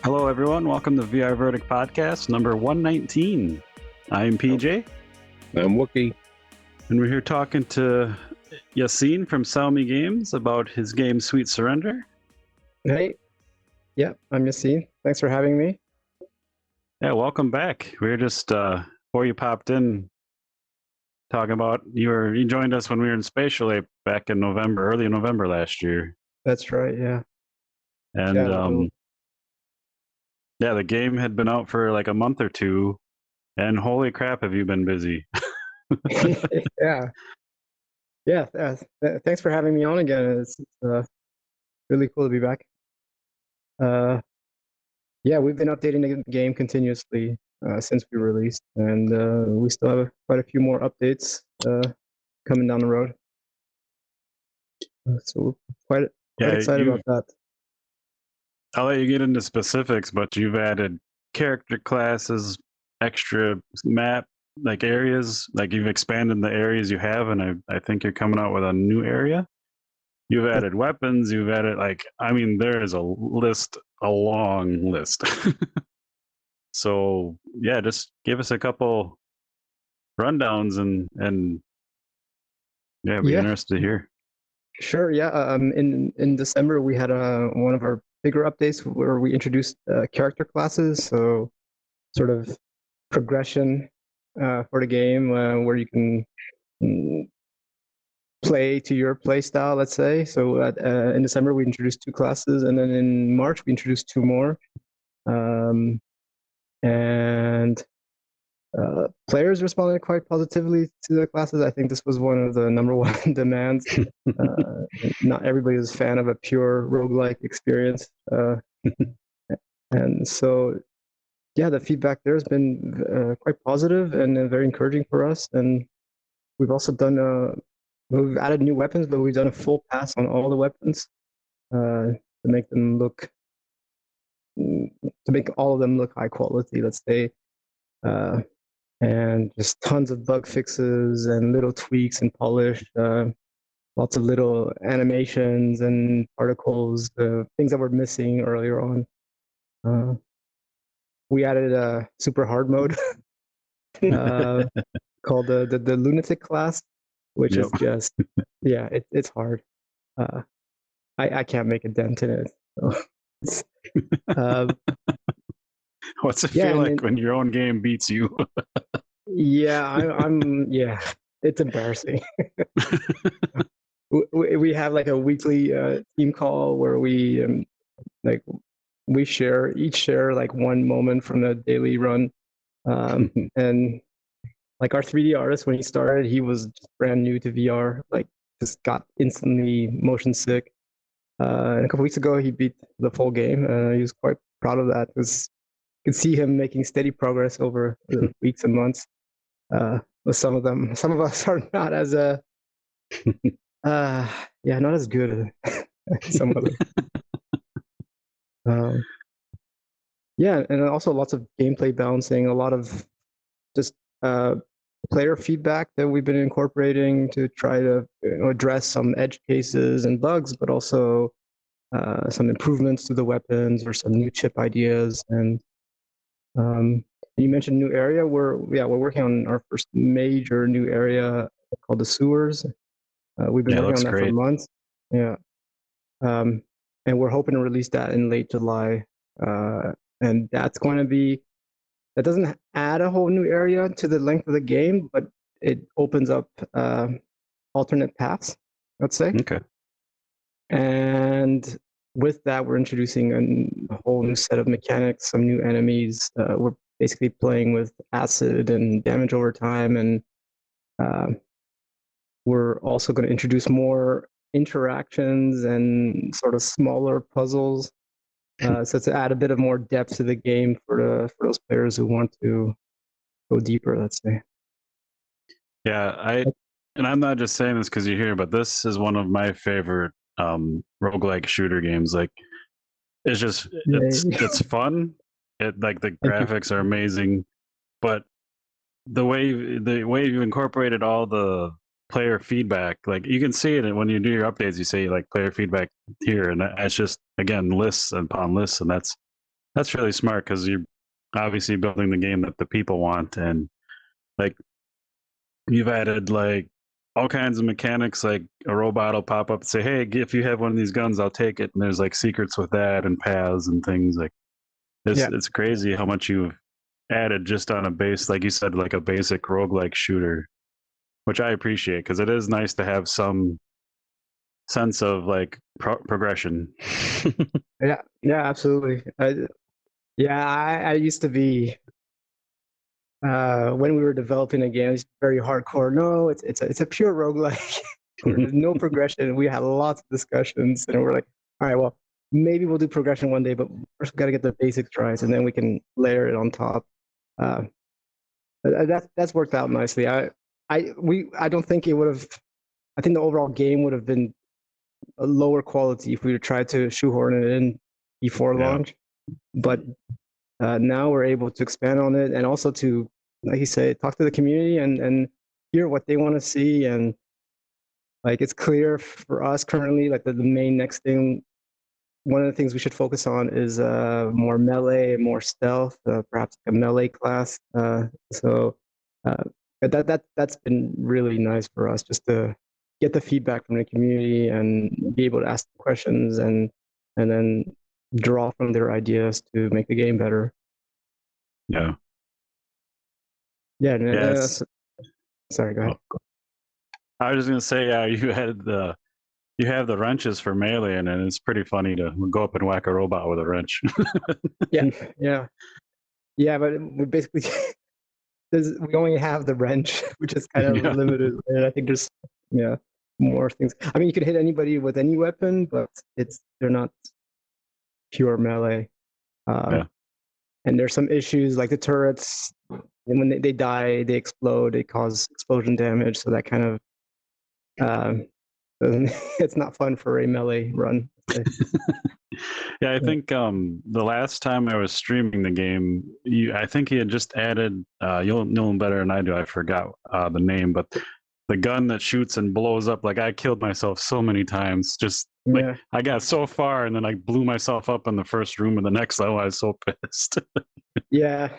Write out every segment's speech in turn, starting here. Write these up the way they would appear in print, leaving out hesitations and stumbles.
Hello, everyone. Welcome to VR Verdict Podcast number 119. I'm PJ, I'm Wookie. and we're here talking to Yassine from Salmi Games about his game Sweet Surrender. Hey, yeah, I'm Yassine. Thanks for having me. Yeah, welcome back. We were just before you popped in talking about you joined us when we were in Spatial Ape back in November, early November last year. That's right, yeah. And yeah, the game had been out for like a month or two, and holy crap, have you been busy? Yeah. Thanks for having me on again. It's really cool to be back. Yeah, we've been updating the game continuously since we released, and we still have quite a few more updates coming down the road. So we're quite excited about that. I'll let you get into specifics, but you've added character classes, extra map, like areas, like you've expanded the areas you have, and I think you're coming out with a new area. You've added weapons, you've added, there is a long list. So yeah, just give us a couple rundowns and yeah, it'd be interested to hear. Sure, yeah. In December we had one of our bigger updates where we introduced character classes, so sort of progression for the game where you can play to your play style, let's say. So in December we introduced 2 classes, and then in March we introduced 2 more. And players responded quite positively to the classes. I think this was one of the number one demands. Not everybody is a fan of a pure roguelike experience. And so, yeah, the feedback there has been quite positive and very encouraging for us. And we've also we've added new weapons, but we've done a full pass on all the weapons to make all of them look high quality, let's say. And just tons of bug fixes and little tweaks and polish, lots of little animations and particles, things that were missing earlier on. We added a super hard mode called the lunatic class, which is just, yeah, it's hard. I can't make a dent in it. So. What's it feel like when your own game beats you? Yeah, yeah, it's embarrassing. We have like a weekly team call where we share like one moment from the daily run. And like our 3D artist, when he started, he was just brand new to VR, like just got instantly motion sick. And a couple weeks ago, he beat the full game. He was quite proud of that because you could see him making steady progress over the weeks and months. With some of us are not as not as good as some of them. Yeah, and also lots of gameplay balancing, a lot of just player feedback that we've been incorporating to try to address some edge cases and bugs, but also some improvements to the weapons or some new chip ideas. And you mentioned new area. We're working on our first major new area called the sewers. We've been working on that for months. Yeah, and we're hoping to release that in late July. And that's going to be, that doesn't add a whole new area to the length of the game, but it opens up alternate paths, let's say. Okay. And with that, we're introducing a whole new set of mechanics, some new enemies. We're basically playing with acid and damage over time, and we're also going to introduce more interactions and sort of smaller puzzles. So to add a bit of more depth to the game for those players who want to go deeper, let's say. Yeah, I'm not just saying this because you're here, but this is one of my favorite roguelike shooter games. Like, it's fun. It like the Thank you. graphics are amazing, but the way you've incorporated all the player feedback, like you can see it when you do your updates. You say like player feedback here, and that's just again lists upon lists, and that's really smart because you're obviously building the game that the people want, and like you've added like all kinds of mechanics, like a robot will pop up and say, "Hey, if you have one of these guns, I'll take it." And there's like secrets with that and paths and things like Yeah, it's crazy how much you've added just on a base, like you said, like a basic roguelike shooter, which I appreciate because it is nice to have some sense of like progression. yeah, yeah, absolutely. Yeah, I used to be when we were developing a game, it's very hardcore. No, it's a pure roguelike. There's no progression. We had lots of discussions, and we're like, all right, well, maybe we'll do progression one day, but first we got to get the basics right, and then we can layer it on top. Uh, that's worked out nicely. I don't think it would have. I think the overall game would have been a lower quality if we had tried to shoehorn it in before Yeah, launch. But now we're able to expand on it and also to, like you say, talk to the community and hear what they want to see. And like it's clear for us currently, like the main next thing, one of the things we should focus on is more melee, more stealth, perhaps like a melee class. So uh, that's been really nice for us just to get the feedback from the community and be able to ask questions and then draw from their ideas to make the game better. yeah, Yeah, and, yeah. It's sorry, go ahead. oh, I was just gonna say, yeah, you have the wrenches for melee, and it's pretty funny to go up and whack a robot with a wrench. Yeah, yeah, yeah, but we basically we only have the wrench, which is kind of Yeah, limited. And I think there's yeah more things. I mean, you could hit anybody with any weapon, but they're not pure melee. Uh, yeah. and there's some issues like the turrets. And when they die, they explode. They cause explosion damage. So that kind of um, it's not fun for a melee run. Yeah, I Yeah, think the last time I was streaming the game, I think he had just added. You'll know him better than I do. I forgot the name, but the gun that shoots and blows up. Like I killed myself so many times. Just like yeah, I got so far and then I blew myself up in the first room of the next level. I was so pissed. yeah,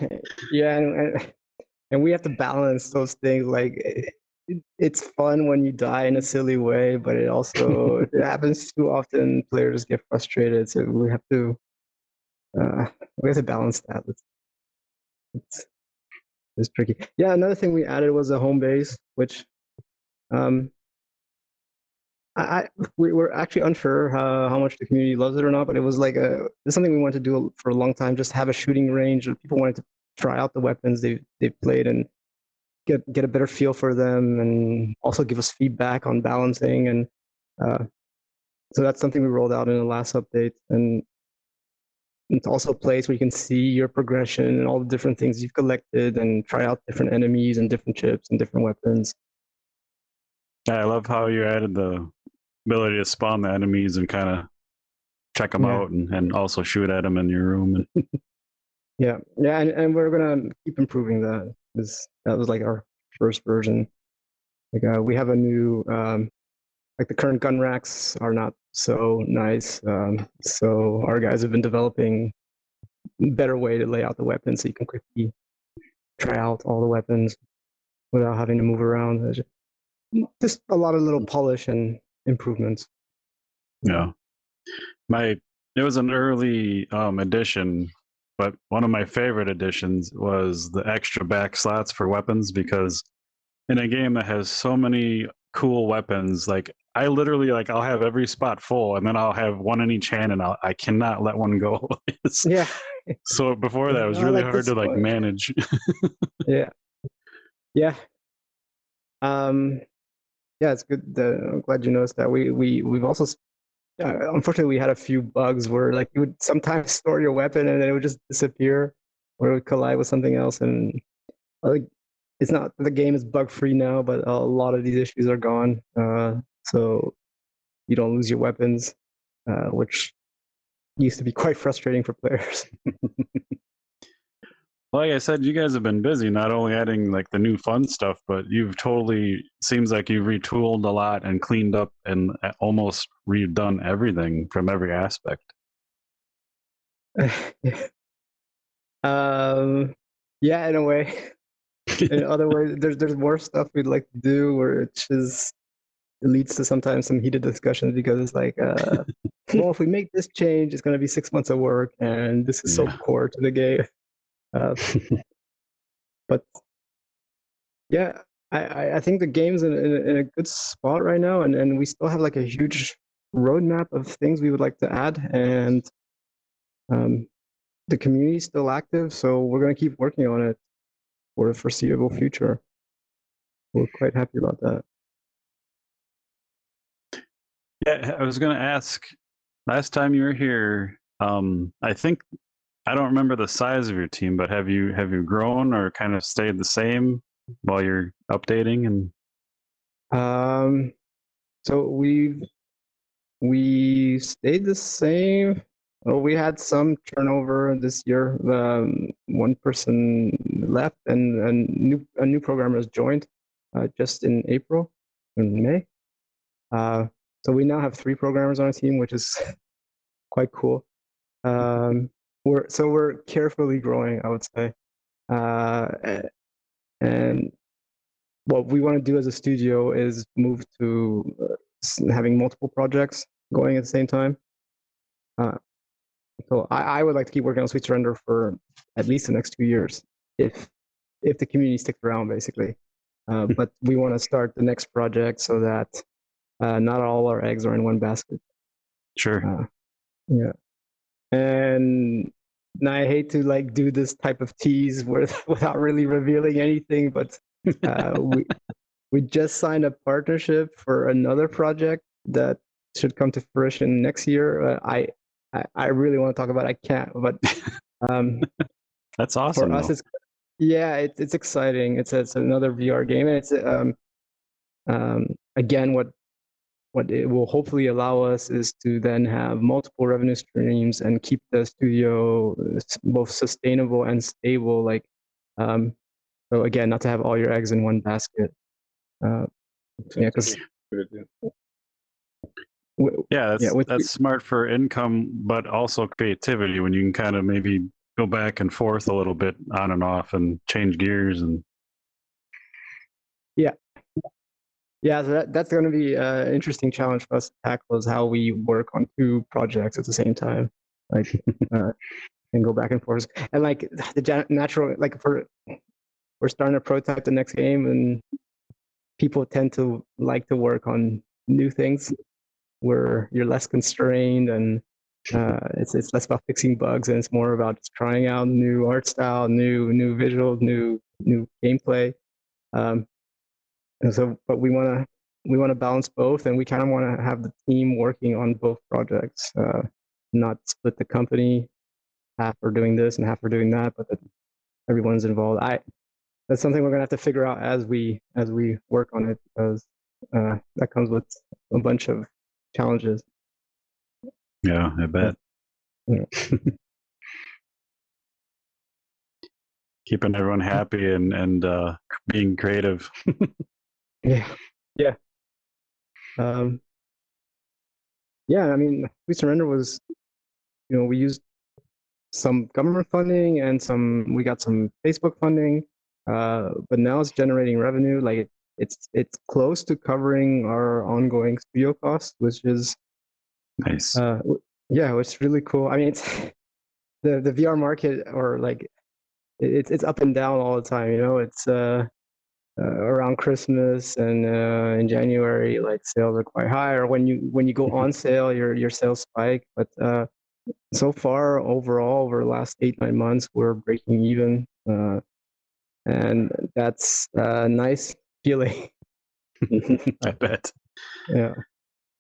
yeah. And we have to balance those things. Like it's fun when you die in a silly way, but it also it happens too often. Players get frustrated, so uh, we have to balance that. It's, it's tricky. Yeah, another thing we added was a home base, which um, I we were actually unsure how much the community loves it or not, but it was like it's something we wanted to do for a long time. Just have a shooting range, and people wanted to try out the weapons they've played and get a better feel for them, and also give us feedback on balancing. And uh, so that's something we rolled out in the last update, and it's also a place where you can see your progression and all the different things you've collected, and try out different enemies and different chips and different weapons. Yeah, I love how you added the ability to spawn the enemies and kind of check them Yeah, out and also shoot at them in your room. And yeah, and we're gonna keep improving that. Because that was like our first version. Like we have a new like the current gun racks are not so nice. So our guys have been developing a better way to lay out the weapons so you can quickly try out all the weapons without having to move around. There's just a lot of little polish and improvements. yeah, my it was an early edition, but one of my favorite additions was the extra back slots for weapons because in a game that has so many cool weapons, like I literally like I'll have every spot full and then I'll have one in each hand and I cannot let one go. Yeah, So before that it was I really like hard this to like one. manage. Yeah, yeah, um, yeah. It's good. I'm glad you noticed that. We've also unfortunately we had a few bugs where like you would sometimes store your weapon and then it would just disappear or it would collide with something else. And like it's not the game is bug free now, but a lot of these issues are gone. So you don't lose your weapons, which used to be quite frustrating for players. Like I said, you guys have been busy, not only adding like the new fun stuff, but you've totally seems like you've retooled a lot and cleaned up and almost redone everything from every aspect. um, yeah, in a way. In other ways, there's more stuff we'd like to do, which is it leads to sometimes some heated discussions because it's like, well, if we make this change, it's going to be 6 months of work, and this is so Yeah. core to the game. Uh, but yeah, I think the game's in a good spot right now, and we still have like a huge roadmap of things we would like to add, and um, the community's still active, so we're going to keep working on it for the foreseeable future. We're quite happy about that. Yeah, I was gonna ask, last time you were here, I think I don't remember the size of your team, but have you grown or kind of stayed the same while you're updating and Um, so we stayed the same. Well, we had some turnover this year. One person left, and a new programmer has joined just in April, in May. Uh, so we now have three programmers on our team, which is quite cool. Um, we're carefully growing, I would say. And what we want to do as a studio is move to having multiple projects going at the same time. Uh, so I would like to keep working on Sweet Surrender for at least the next 2 years, if the community sticks around, basically. But we want to start the next project so that not all our eggs are in one basket. sure. Uh, yeah, and I hate to like do this type of tease without really revealing anything, but we just signed a partnership for another project that should come to fruition next year. I really want to talk about it. I can't, but um, That's for awesome us, though. it's exciting. It's another VR game, and it's again what it will hopefully allow us is to then have multiple revenue streams and keep the studio both sustainable and stable. Like, so again, not to have all your eggs in one basket. Uh, yeah, because Yeah, yeah, with that's smart for income, but also creativity when you can kind of maybe go back and forth a little bit on and off and change gears and yeah, yeah. So that's going to be an interesting challenge for us to tackle is how we work on two projects at the same time, like uh, and go back and forth. And like the natural, like for we're starting to prototype the next game, and people tend to like to work on new things where you're less constrained and it's less about fixing bugs and it's more about just trying out new art style, new visuals, new gameplay. Um, and so, but we want to balance both, and we kind of want to have the team working on both projects, not split the company half are doing this and half are doing that, but that everyone's involved. I That's something we're gonna have to figure out as we work on it because that comes with a bunch of challenges. yeah, I But, bet. you know, Keeping everyone happy and being creative. yeah, yeah, um, yeah. I mean, We Surrender was, we used some government funding and we got some Facebook funding, but now it's generating revenue. Like it's close to covering our ongoing studio costs, which is Nice. yeah, which is really cool. I mean, it's the VR market or like it's up and down all the time. It's around Christmas and in January, like sales are quite high, or when you go on sale, your sales spike. But so far, overall, over the last 8 9 months, we're breaking even, and that's a nice feeling. I bet. Yeah,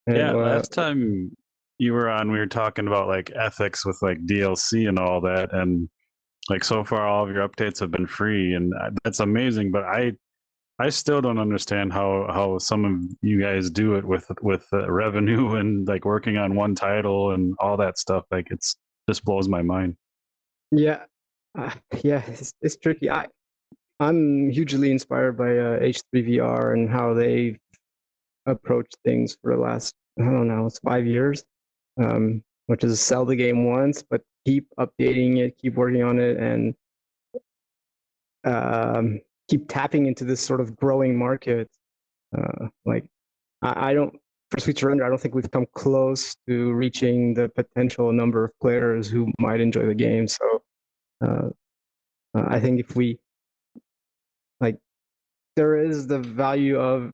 and Yeah, last time you were on, we were talking about like ethics with like DLC and all that, and like so far, all of your updates have been free, and that's amazing. But I still don't understand how some of you guys do it with revenue and like working on one title and all that stuff. Like it's just blows my mind. yeah, uh, yeah, it's tricky. I'm hugely inspired by H3VR and how they approached things for the last, I don't know, it's 5 years, which is sell the game once, but keep updating it, keep working on it, and keep tapping into this sort of growing market. Like I don't, for Sweet Surrender, I don't think we've come close to reaching the potential number of players who might enjoy the game. So uh, I think if we like, there is the value of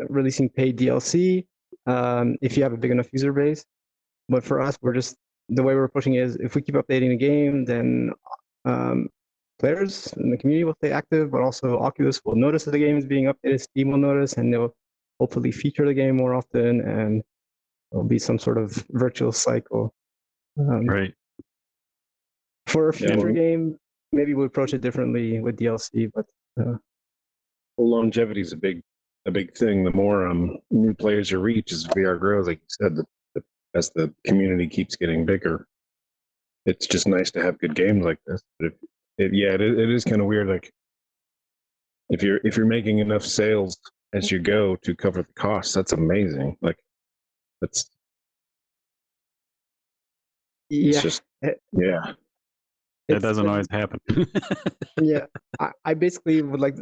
releasing paid DLC if you have a big enough user base. But for us, we're just the way we're pushing it is if we keep updating the game, then um, players in the community will stay active, but also Oculus will notice that the game is being updated, Steam will notice, and they'll hopefully feature the game more often, and there'll be some sort of virtuous cycle. Right. For a Yeah, future game, maybe we'll approach it differently with DLC, but well, longevity is a big thing. The more new players you reach as VR grows, like you said, as the community keeps getting bigger, it's just nice to have good games like this. But it is kind of weird. Like if you're making enough sales as you go to cover the costs, that's amazing. Like that's it's yeah, just it, yeah. That it's doesn't always happen. yeah. I basically would like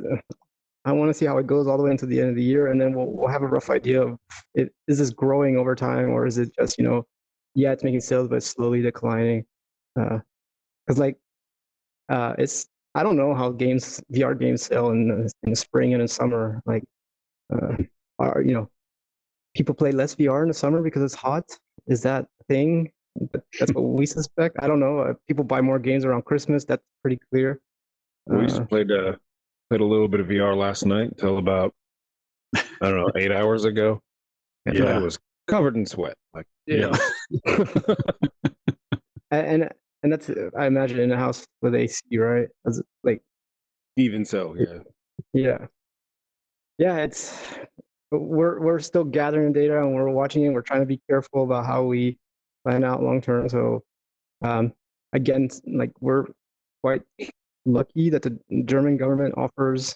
I want to see how it goes all the way into the end of the year, and then we'll have a rough idea of is this growing over time, or is it just yeah, it's making sales but it's slowly declining. Because it's I don't know how VR games sell in the spring and in summer. Like, uh, are people play less VR in the summer because it's hot? Is that a thing? That's what we suspect. I don't know. People buy more games around Christmas. That's pretty clear. We just played a little bit of VR last night until about I don't know 8 hours ago, and I Yeah. was covered in sweat. Like Yeah. and and that's I imagine in a house with AC, right? Like even so, yeah. yeah, yeah. We're still gathering data and we're watching it. We're trying to be careful about how we plan out long term. So um, again, like we're quite lucky that the German government offers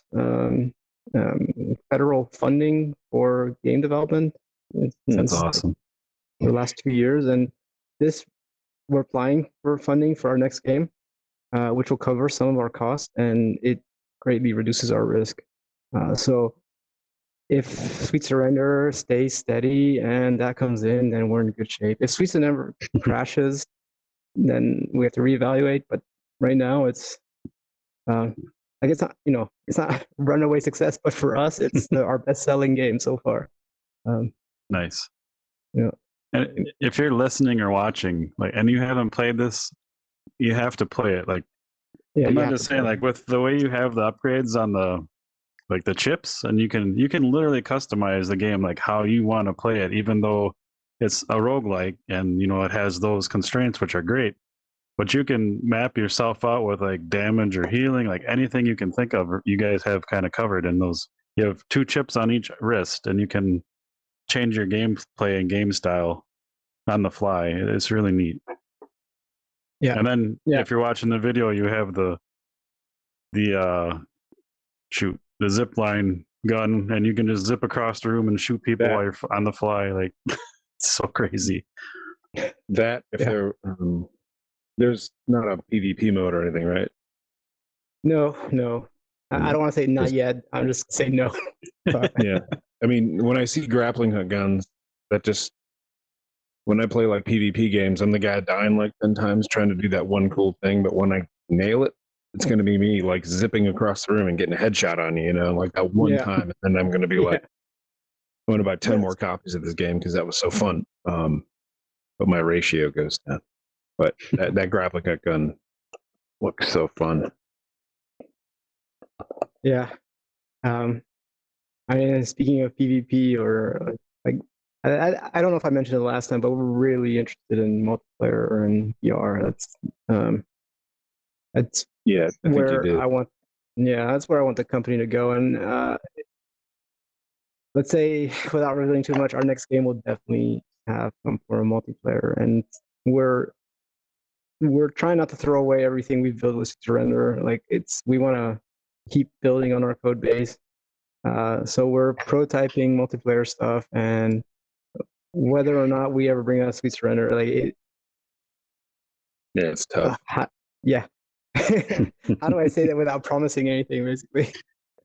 federal funding for game development That's since awesome. the last 2 years, and this we're applying for funding for our next game, which will cover some of our costs, and it greatly reduces our risk. So if Sweet Surrender stays steady and that comes in, then we're in good shape. If Sweet Surrender crashes, then we have to reevaluate. But right now, it's like it's not it's not runaway success, but for us, it's our best-selling game so far. Nice. Yeah. And if you're listening or watching, like, and you haven't played this, you have to play it. Like, Yeah, I'm you not have just to saying, play. like, with the way you have the upgrades on the chips, and you can literally customize the game like how you want to play it, even though it's a roguelike and it has those constraints, which are great. But you can map yourself out with like damage or healing, like anything you can think of. You guys have kind of covered in those. You have 2 chips on each wrist, and you can change your gameplay and game style on the fly. It's really neat. Yeah. And then Yeah. if you're watching the video, you have the the zip line gun, and you can just zip across the room and shoot people while you're on the fly. Like, it's so crazy. That if Yeah. there's not a PvP mode or anything, right? No. I don't want to say not yet. I'm just saying no. Yeah. I mean, when I see grappling hook guns, that just when I play like PvP games, I'm the guy dying like 10 times trying to do that one cool thing, but when I nail it, it's going to be me like zipping across the room and getting a headshot on you, like that one Yeah. time, and then I'm going to be like, I want to buy 10 Yes. more copies of this game because that was so fun. But my ratio goes down. But that grappling hook gun looks so fun. Yeah. I mean, speaking of PvP or like, I don't know if I mentioned it last time, but we're really interested in multiplayer and VR. That's Yeah, I think you where did. that's where I want the company to go. And let's say, without revealing too much, our next game will definitely have some form of multiplayer, and we're we're trying not to throw away everything we've built with Surrender. Like we want to keep building on our code base. So we're prototyping multiplayer stuff, and whether or not we ever bring out Sweet Surrender, like Yeah, it's tough. yeah. How do I say that without promising anything? Basically,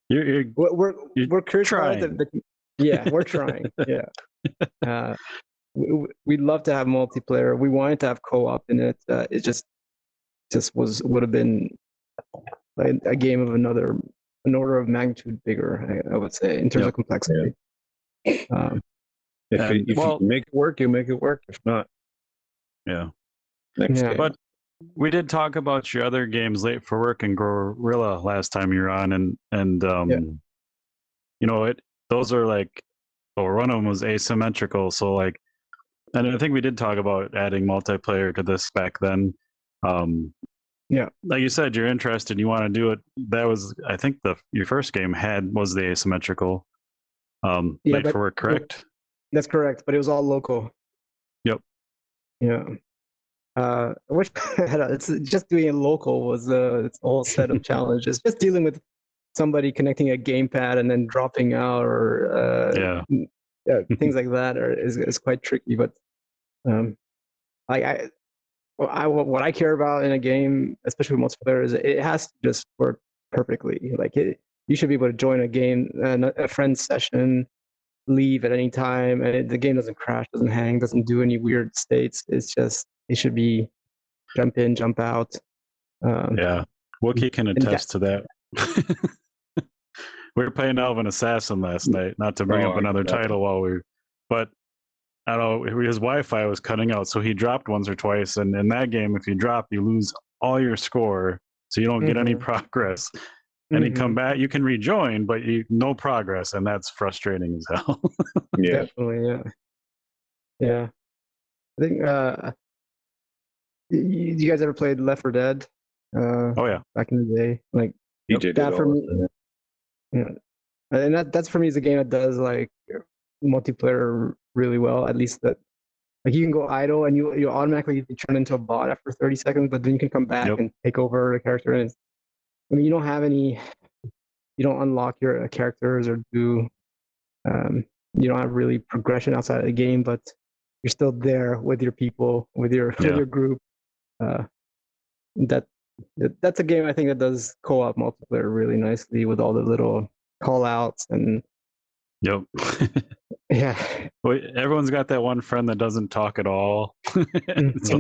You're we're curious about trying. it. Yeah, we're trying. Yeah. We'd love to have multiplayer. We wanted to have co-op in it. It just would have been like a game of an order of magnitude bigger. I would say in terms of complexity. If you make it work, you make it work. If not, next game. But we did talk about your other games, Late for Work and Gorilla, last time you were on, and you know, those are like, well, one of them was asymmetrical, so like, and I think we did talk about adding multiplayer to this back then. Like you said, you're interested, you want to do it. That was, I think, your first game was the asymmetrical. Late for Work, correct? That's correct, but it was all local. Yep. Yeah. Which it's just doing it local was it's a whole set of challenges. Just dealing with somebody connecting a gamepad and then dropping out, or things like that, is quite tricky. But what I care about in a game, especially with multiplayer, is it has to just work perfectly. Like you should be able to join a game, a friend's session, leave at any time, and the game doesn't crash, doesn't hang, doesn't do any weird states. It's just it should be jump in, jump out. Wookie can attest to that. We were playing Elven Assassin last night, not to bring up another title but I don't know, his Wi-Fi was cutting out, so he dropped once or twice, and in that game, if you drop, you lose all your score, so you don't get any progress. And you come back, you can rejoin, but no progress, and that's frustrating as hell. Definitely, yeah. I think you guys ever played Left 4 Dead? Oh yeah, back in the day, like he did that for me. And that's for me is a game that does like multiplayer really well. At least that, like, you can go idle and you automatically turn into a bot after 30 seconds, but then you can come back and take over the character. And I mean, you don't unlock your characters or do you don't have really progression outside of the game, but you're still there with your people, with your group. That's a game I think that does co-op multiplayer really nicely with all the little call outs and well, everyone's got that one friend that doesn't talk at all. So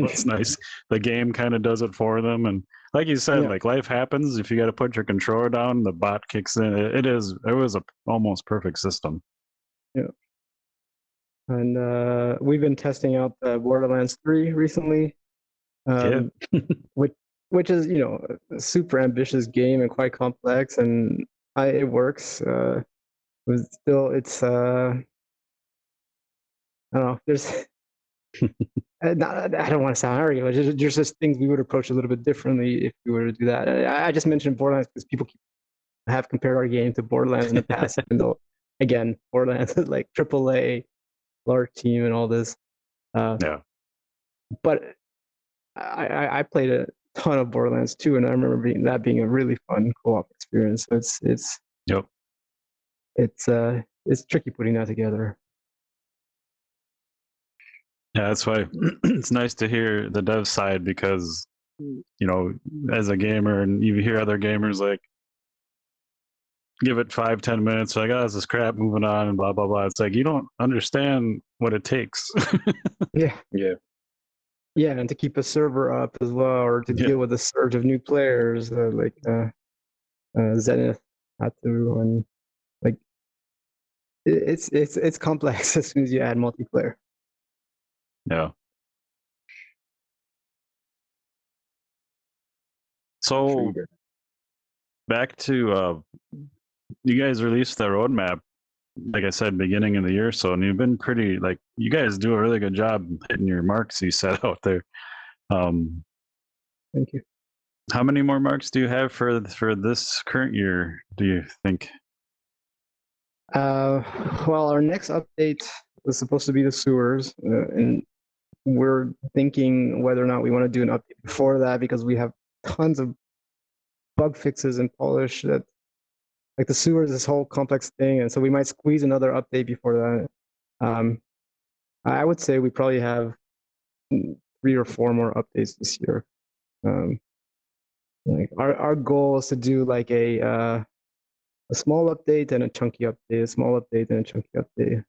it's nice. The game kind of does it for them, and like you said, like life happens. If you got to put your controller down, the bot kicks in. It was a almost perfect system. And we've been testing out Borderlands 3 recently, which is a super ambitious game and quite complex, and it works. It's I don't know. There's I don't want to sound arrogant. There's just things we would approach a little bit differently if we were to do that. I just mentioned Borderlands because people have compared our game to Borderlands in the past, even though, again, Borderlands is like AAA, large team, and all this. But I played a ton of Borderlands 2, and I remember that being a really fun co-op experience. So it's tricky putting that together. Yeah, that's why it's nice to hear the dev side, because as a gamer, and you hear other gamers like give it 5-10 minutes, like, oh, this is crap, moving on, and blah blah blah. It's like you don't understand what it takes. And to keep a server up as well, or to deal with a surge of new players, like Zenith had to, and like it's complex as soon as you add multiplayer. So back to you guys released the roadmap, like I said, beginning of the year. So, and you've been pretty, like, you guys do a really good job hitting your marks you set out there. Thank you. How many more marks do you have for this current year, do you think? Well, our next update was supposed to be the sewers, and we're thinking whether or not we want to do an update before that because we have tons of bug fixes and polish that like the sewer is this whole complex thing, and so we might squeeze another update before that. I would say we probably have 3 or 4 more updates this year. Like our goal is to do like a small update and a chunky update, a small update and a chunky update.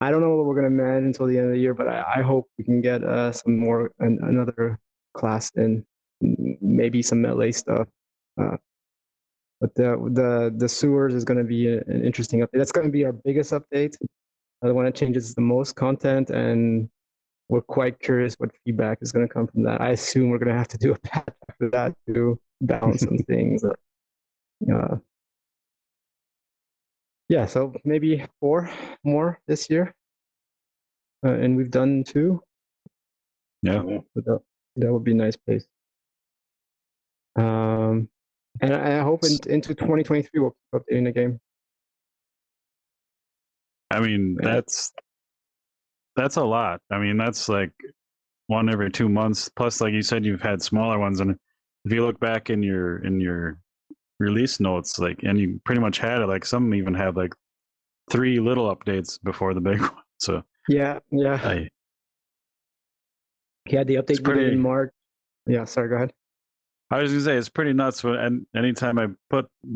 I don't know what we're gonna manage until the end of the year, but I hope we can get some more another class in, maybe some LA stuff. But the sewers is going to be an interesting update. That's going to be our biggest update. The one that changes the most content, and we're quite curious what feedback is going to come from that. I assume we're going to have to do a patch after that to balance some things. Yeah, so maybe 4 more this year, and we've done 2. Yeah. But that would be a nice pace. And I hope into 2023 we'll keep updating the game. I mean, Yeah. that's a lot. I mean, that's like one every 2 months. Plus, like you said, you've had smaller ones, and if you look back in your release notes, like, and you pretty much had it. Like some even had like 3 little updates before the big one. So Yeah. I, Yeah, the update we did in pretty. March. Yeah, sorry, go ahead. I was gonna say it's pretty nuts. And anytime I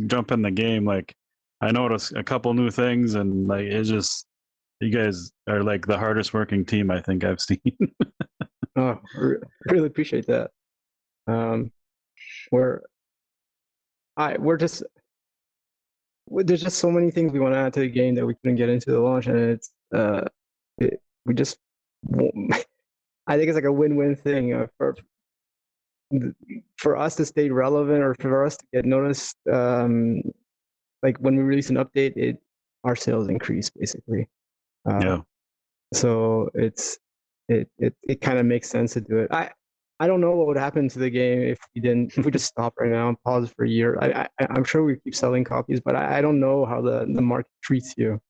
jump in the game, like I notice a couple new things, and like it's just you guys are like the hardest working team I think I've seen. Oh, really appreciate that. We're just there's just so many things we want to add to the game that we couldn't get into the launch, and it's we just I think it's like a win-win thing for us to stay relevant or for us to get noticed. Like when we release an update, our sales increase basically. Yeah. So it kind of makes sense to do it. I don't know what would happen to the game if we just stop right now and pause for a year. I'm sure we keep selling copies, but I don't know how the market treats you.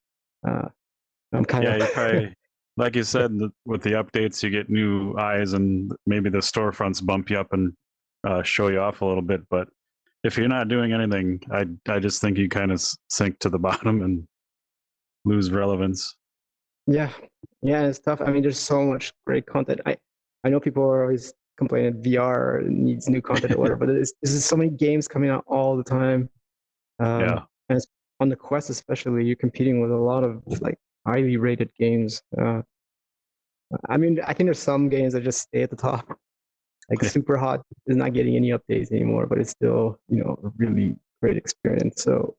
I'm kind Yeah, of you probably, like you said, with the updates, you get new eyes, and maybe the storefronts bump you up and show you off a little bit. But if you're not doing anything, I just think you kind of sink to the bottom and lose relevance. yeah, it's tough. I mean, there's so much great content. I know people are always complaining VR needs new content or whatever, but there's so many games coming out all the time. Yeah. And it's, on the Quest especially, you're competing with a lot of like highly rated games. I mean, I think there's some games that just stay at the top. Like Super Hot is not getting any updates anymore, but it's still, a really great experience. So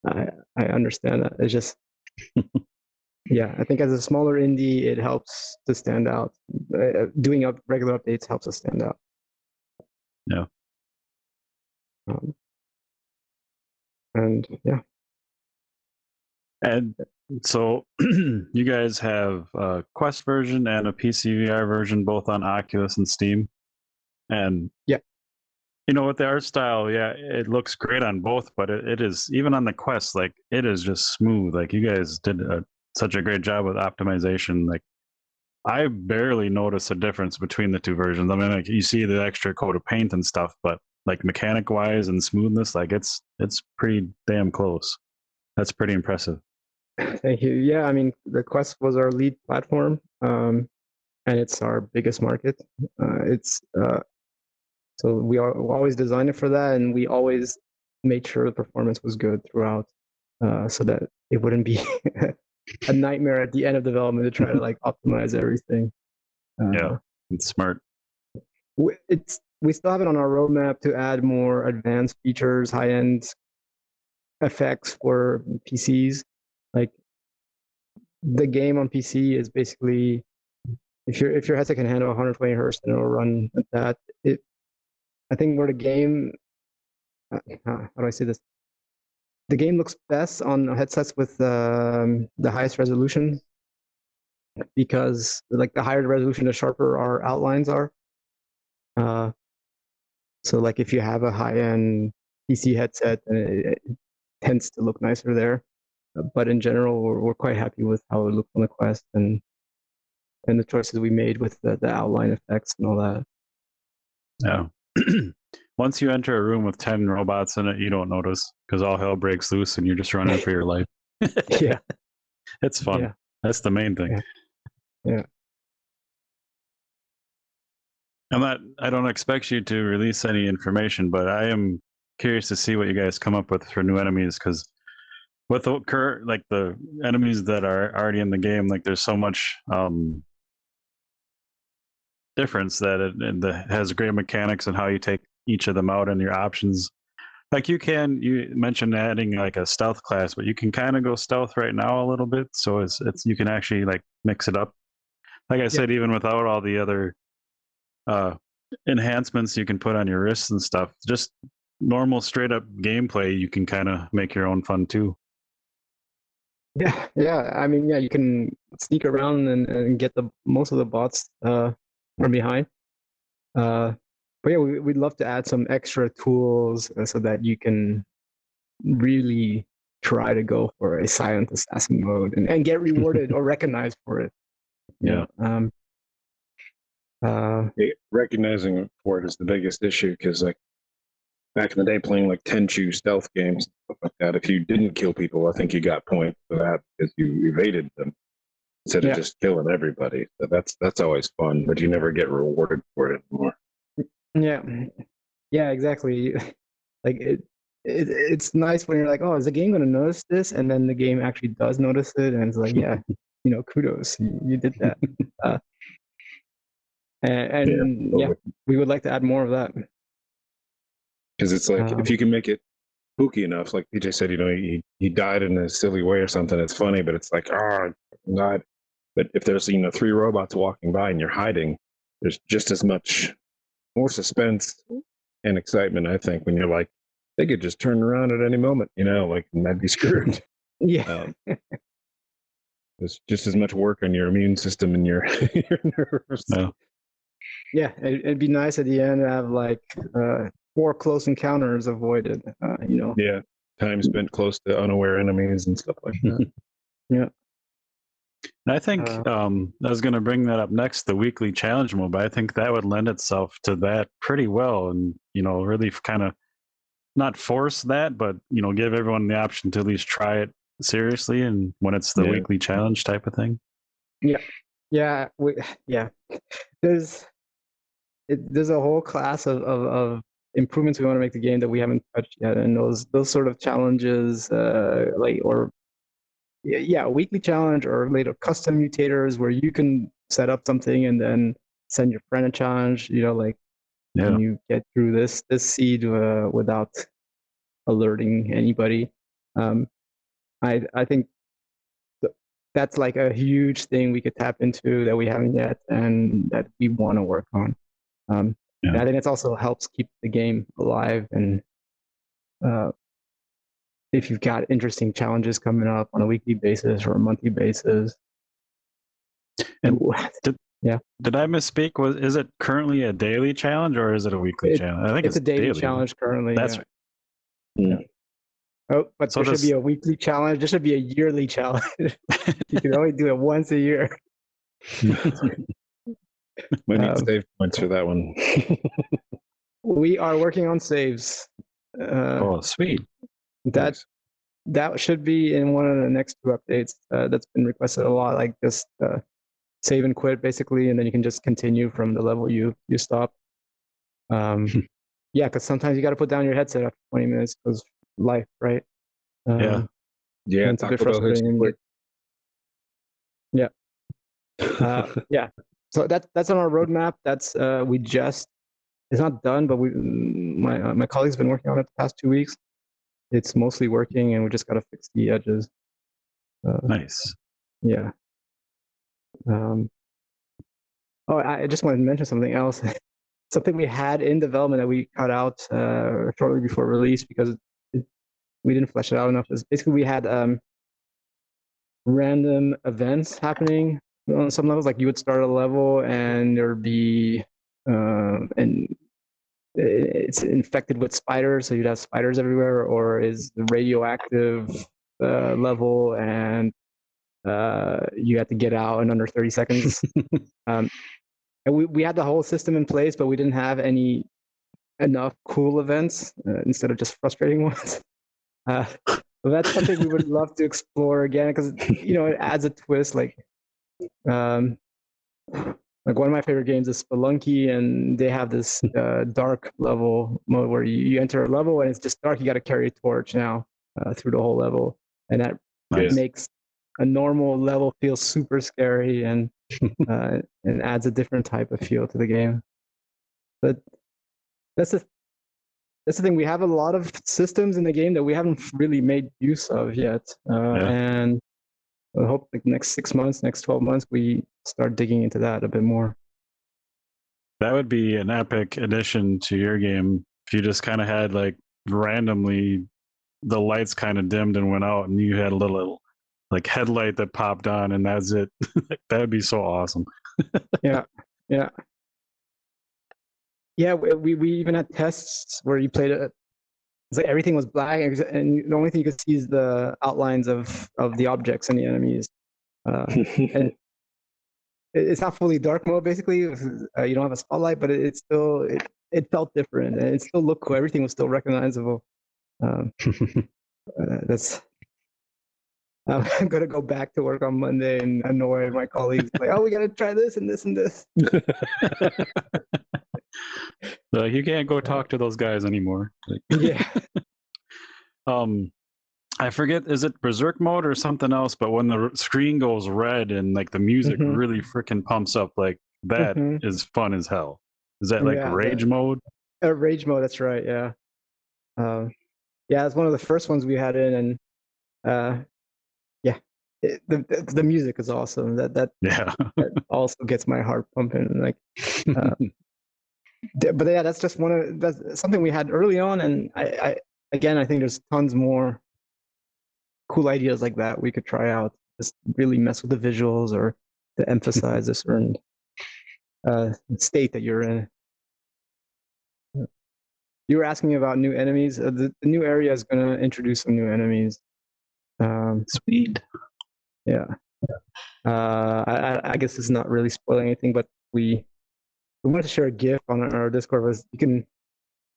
I understand that. It's just, yeah, I think as a smaller indie, it helps to stand out. Doing up regular updates helps us stand out. Yeah. And yeah. And so you guys have a Quest version and a PC VR version, both on Oculus and Steam. And yeah, with the art style, yeah, it looks great on both, but it is, even on the Quest, like it is just smooth. Like you guys did such a great job with optimization. Like I barely notice a difference between the 2 versions. I mean, like you see the extra coat of paint and stuff, but like mechanic wise and smoothness, like it's pretty damn close. That's pretty impressive. Thank you. Yeah, I mean, the Quest was our lead platform, and it's our biggest market. So we always designed it for that, and we always made sure the performance was good throughout, so that it wouldn't be a nightmare at the end of development to try to like optimize everything. Yeah, it's smart. We still have it on our roadmap to add more advanced features, high-end effects for PCs. Like the game on PC is basically if your headset can handle 120 hertz, then it'll run at that. I think where the game, how do I say this? The game looks best on headsets with the highest resolution because like the higher the resolution, the sharper our outlines are. So like if you have a high-end PC headset, then it tends to look nicer there. But in general, we're quite happy with how it looks on the Quest, and and the choices we made with the outline effects and all that. Yeah. Once you enter a room with 10 robots in it, you don't notice because all hell breaks loose and you're just running for your life. Yeah, It's fun. yeah, That's the main thing. yeah. I don't expect you to release any information, but I am curious to see what you guys come up with for new enemies because with the current, like the enemies that are already in the game, like there's so much difference that it has great mechanics and how you take each of them out and your options. Like you mentioned adding like a stealth class, but you can kind of go stealth right now a little bit, so it's you can actually like mix it up. Like I said, even without all the other uh enhancements you can put on your wrists and stuff, just normal straight up gameplay, you can kind of make your own fun too. Yeah, yeah. I mean, yeah, you can sneak around and get the most of the bots from behind. But yeah, we'd love to add some extra tools so that you can really try to go for a silent assassin mode and get rewarded or recognized for it. Yeah. Recognizing for it is the biggest issue because like back in the day playing like tenchu stealth games stuff like that, if you didn't kill people, I think you got points for that because you evaded them instead of just killing everybody. So that's always fun, but you never get rewarded for it anymore. Yeah, yeah, exactly. Like it's nice when you're like, oh, is the game going to notice this? And then the game actually does notice it, and it's like, yeah, kudos, you did that. And yeah, we would like to add more of that. Because it's like if you can make it spooky enough, like PJ said, he died in a silly way or something. It's funny, but it's like, oh, God. But if there's 3 robots walking by and you're hiding, there's just as much more suspense and excitement. I think when you're like, they could just turn around at any moment, like and I'd be screwed. Yeah. There's just as much work on your immune system and your nerves. No. Yeah, it'd be nice at the end to have like 4 close encounters avoided. Yeah, time spent close to unaware enemies and stuff like that. Yeah. I think I was going to bring that up next, the weekly challenge mode, but I think that would lend itself to that pretty well, and really kind of not force that, but give everyone the option to at least try it seriously, and when it's the weekly challenge type of thing. Yeah, There's a whole class of improvements we want to make the game that we haven't touched yet, and those sort of challenges, weekly challenge or later custom mutators where you can set up something and then send your friend a challenge. Can you get through this seed without alerting anybody? I think that's like a huge thing we could tap into that we haven't yet, and that we want to work on. And I think it also helps keep the game alive. And if you've got interesting challenges coming up on a weekly basis or a monthly basis. And did I misspeak? Is it currently a daily challenge or is it a weekly challenge? I think it's a daily challenge currently. That's right. Yeah. Oh, but there should be a weekly challenge. There should be a yearly challenge. You can only do it once a year. Might need save points for that one. We are working on saves. Sweet. That should be in one of the next 2 updates. That's been requested a lot. Like just save and quit basically, and then you can just continue from the level you stop. Yeah, because sometimes you got to put down your headset after 20 minutes because life, right? Yeah, it's a bit frustrating. Yeah. Yeah. So that's on our roadmap. That's it's not done, but my colleague's been working on it the past 2 weeks. It's mostly working, and we just got to fix the edges. Nice. Yeah. I just wanted to mention something else. Something we had in development that we cut out shortly before release because we didn't flesh it out enough. Is basically we had random events happening on some levels. Like you would start a level and there'd be and it's infected with spiders, so you'd have spiders everywhere, or is the radioactive level and you had to get out in under 30 seconds. And we had the whole system in place, but we didn't have enough cool events instead of just frustrating ones. But that's something we would love to explore again because it adds a twist. Um, like one of my favorite games is Spelunky, and they have this dark level mode where you enter a level and it's just dark. You got to carry a torch now through the whole level, and that Nice. makes a normal level feel super scary and adds a different type of feel to the game. But that's the thing. We have a lot of systems in the game that we haven't really made use of yet, and I hope like next 6 months, next 12 months, we start digging into that a bit more. That would be an epic addition to your game if you just kind of had like randomly the lights kind of dimmed and went out, and you had a little like headlight that popped on, and that's it. That would be so awesome. Yeah. We even had tests where you played it. It's like everything was black, and the only thing you could see is the outlines of the objects and the enemies. And it's not fully dark mode, basically. You don't have a spotlight, but it felt different, and it still looked cool. Everything was still recognizable. That's. I'm gonna go back to work on Monday and annoy my colleagues. Like, oh, we gotta try this and this and this. Like, you can't go talk to those guys anymore. Like, Yeah. I forget, is it Berserk mode or something else? But when the screen goes red and like the music really freaking pumps up, like that is fun as hell. Is that like rage mode? Rage mode, that's right. Yeah. Yeah, it's one of the first ones we had in, and yeah, the music is awesome. That also gets my heart pumping. Like, but yeah, that's something we had early on, and I think there's tons more cool ideas like that we could try out. Just really mess with the visuals or to emphasize a certain state that you're in. You were asking me about new enemies. The new area is going to introduce some new enemies. Sweet. Yeah. I guess it's not really spoiling anything, but we wanted to share a GIF on our Discord.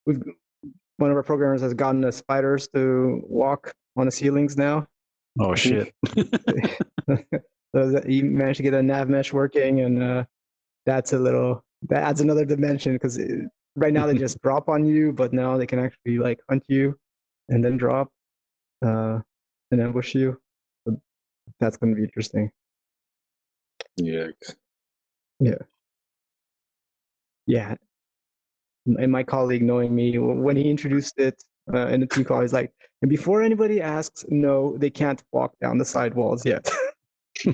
One of our programmers has gotten the spiders to walk on the ceilings now. Oh shit! So he managed to get a nav mesh working, and that adds another dimension because right now they just drop on you, but now they can actually like hunt you and then drop and ambush you. So that's going to be interesting. Yeah. And my colleague, knowing me, when he introduced it in the team call, he's like, and before anybody asks, no, they can't walk down the side walls yet.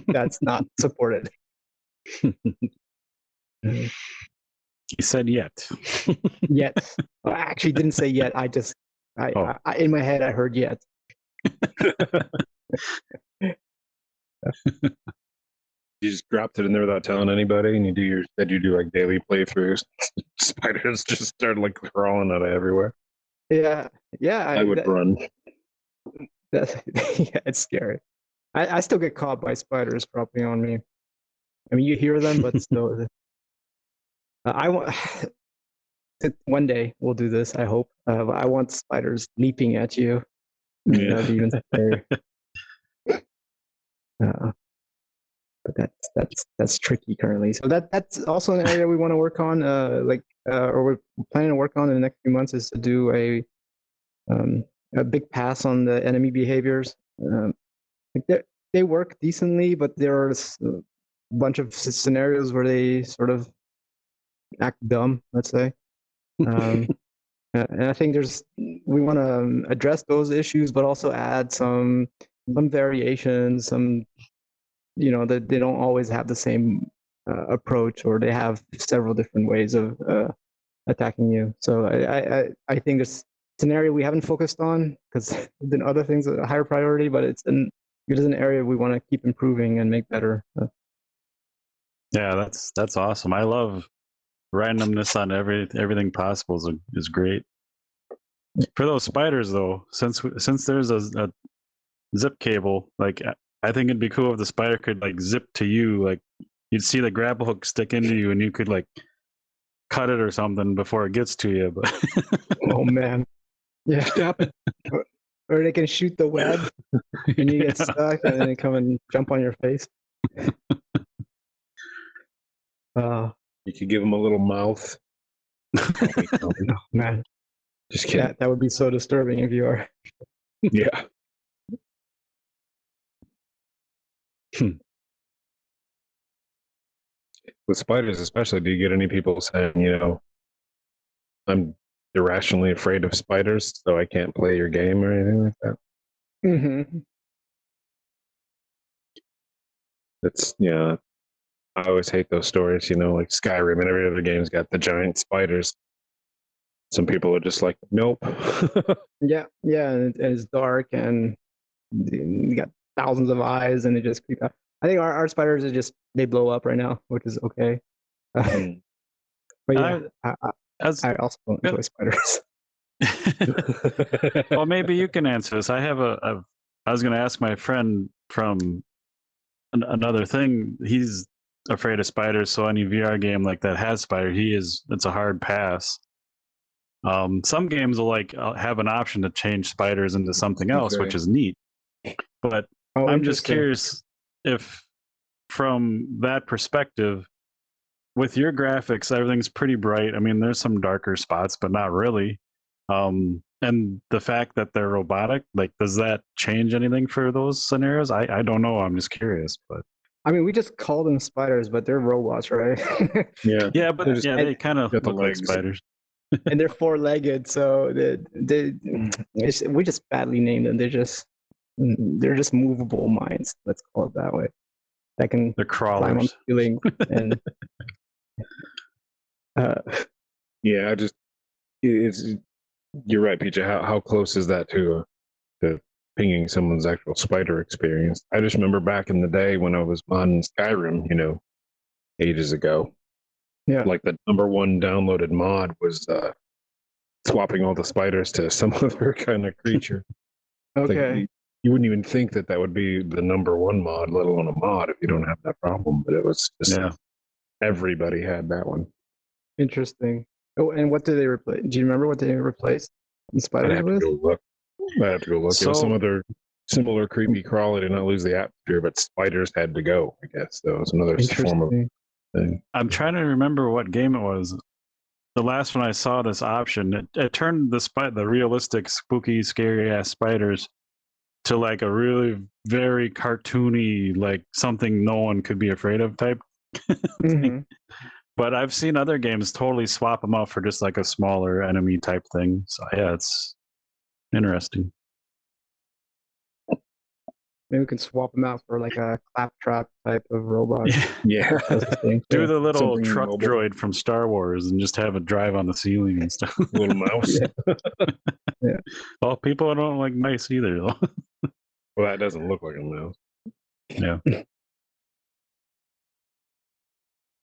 That's not supported. He said yet. Yet. I actually didn't say yet. I in my head, I heard yet. You just dropped it in there without telling anybody, and you do like daily playthroughs. Spiders just started like crawling out of everywhere. Yeah. I would run. Yeah, it's scary. I still get caught by spiders dropping on me. I mean, you hear them, but still. I want one day we'll do this. I hope. I want spiders leaping at you. Yeah. That'd be even scarier. But that's tricky currently. So that's also an area we want to work on. Or we're planning to work on in the next few months is to do a big pass on the enemy behaviors. Like they work decently, but there are a bunch of scenarios where they sort of act dumb, let's say. And I think we want to address those issues, but also add some variations, some that they don't always have the same approach, or they have several different ways of attacking you. So I think this scenario we haven't focused on because there's been other things a higher priority, but it is an area we want to keep improving and make better. Yeah, that's awesome. I love randomness on everything possible is great. For those spiders though, since there's a zip cable, like I think it'd be cool if the spider could like zip to you, like you'd see the grapple hook stick into you, and you could like cut it or something before it gets to you. But Oh man, yeah. Stop it. Or they can shoot the web and you get Yeah. stuck, and then they come and jump on your face. You could give them a little mouth. Oh man, Just kidding. that would be so disturbing if you are. Yeah. With spiders, especially, do you get any people saying, I'm irrationally afraid of spiders, so I can't play your game or anything like that? Mm-hmm. That's, yeah. I always hate those stories, like Skyrim and every other game's got the giant spiders. Some people are just like, nope. Yeah, and it's dark, and you got thousands of eyes, and it just creep out. I think our spiders are just, they blow up right now, which is okay. But yeah, I also don't enjoy spiders. Well, maybe you can answer this. I was going to ask my friend from another thing. He's afraid of spiders, so any VR game like that has spider, it's a hard pass. Some games will like have an option to change spiders into something else, which is neat. But I'm just curious if, from that perspective, with your graphics, everything's pretty bright. I mean, there's some darker spots, but not really. And the fact that they're robotic, like, does that change anything for those scenarios? I don't know. I'm just curious, but I mean, we just call them spiders, but they're robots, right? Yeah, but they kind of got the look like legs. spiders. And they're four-legged, so we just badly named them. They're just movable mines. Let's call it that way. That can They're climb on crawlers. ceiling and. Yeah, you're right, PJ. How close is that to pinging someone's actual spider experience? I just remember back in the day when I was on Skyrim, ages ago. Yeah. Like the number one downloaded mod was swapping all the spiders to some other kind of creature. Okay. Like, you wouldn't even think that would be the number one mod, let alone a mod, if you don't have that problem. But it was just everybody had that one. Interesting. Oh, and what did they replace? Do you remember what they replaced the spiders with? I'd have to go look. So, it was some other similar creepy crawler did not lose the atmosphere, but spiders had to go, I guess. So it was another form of thing. I'm trying to remember what game it was. The last one I saw this option, it turned the realistic, spooky, scary ass spiders to like a really very cartoony, like something no one could be afraid of type thing. But I've seen other games totally swap them out for just like a smaller enemy type thing. So yeah, it's interesting. Maybe we can swap them out for like a claptrap type of robot. Yeah. Do the little truck droid from Star Wars and just have it drive on the ceiling and stuff. Little mouse. Yeah. Well, people don't like mice either, though. Well, that doesn't look like a mouse. Yeah.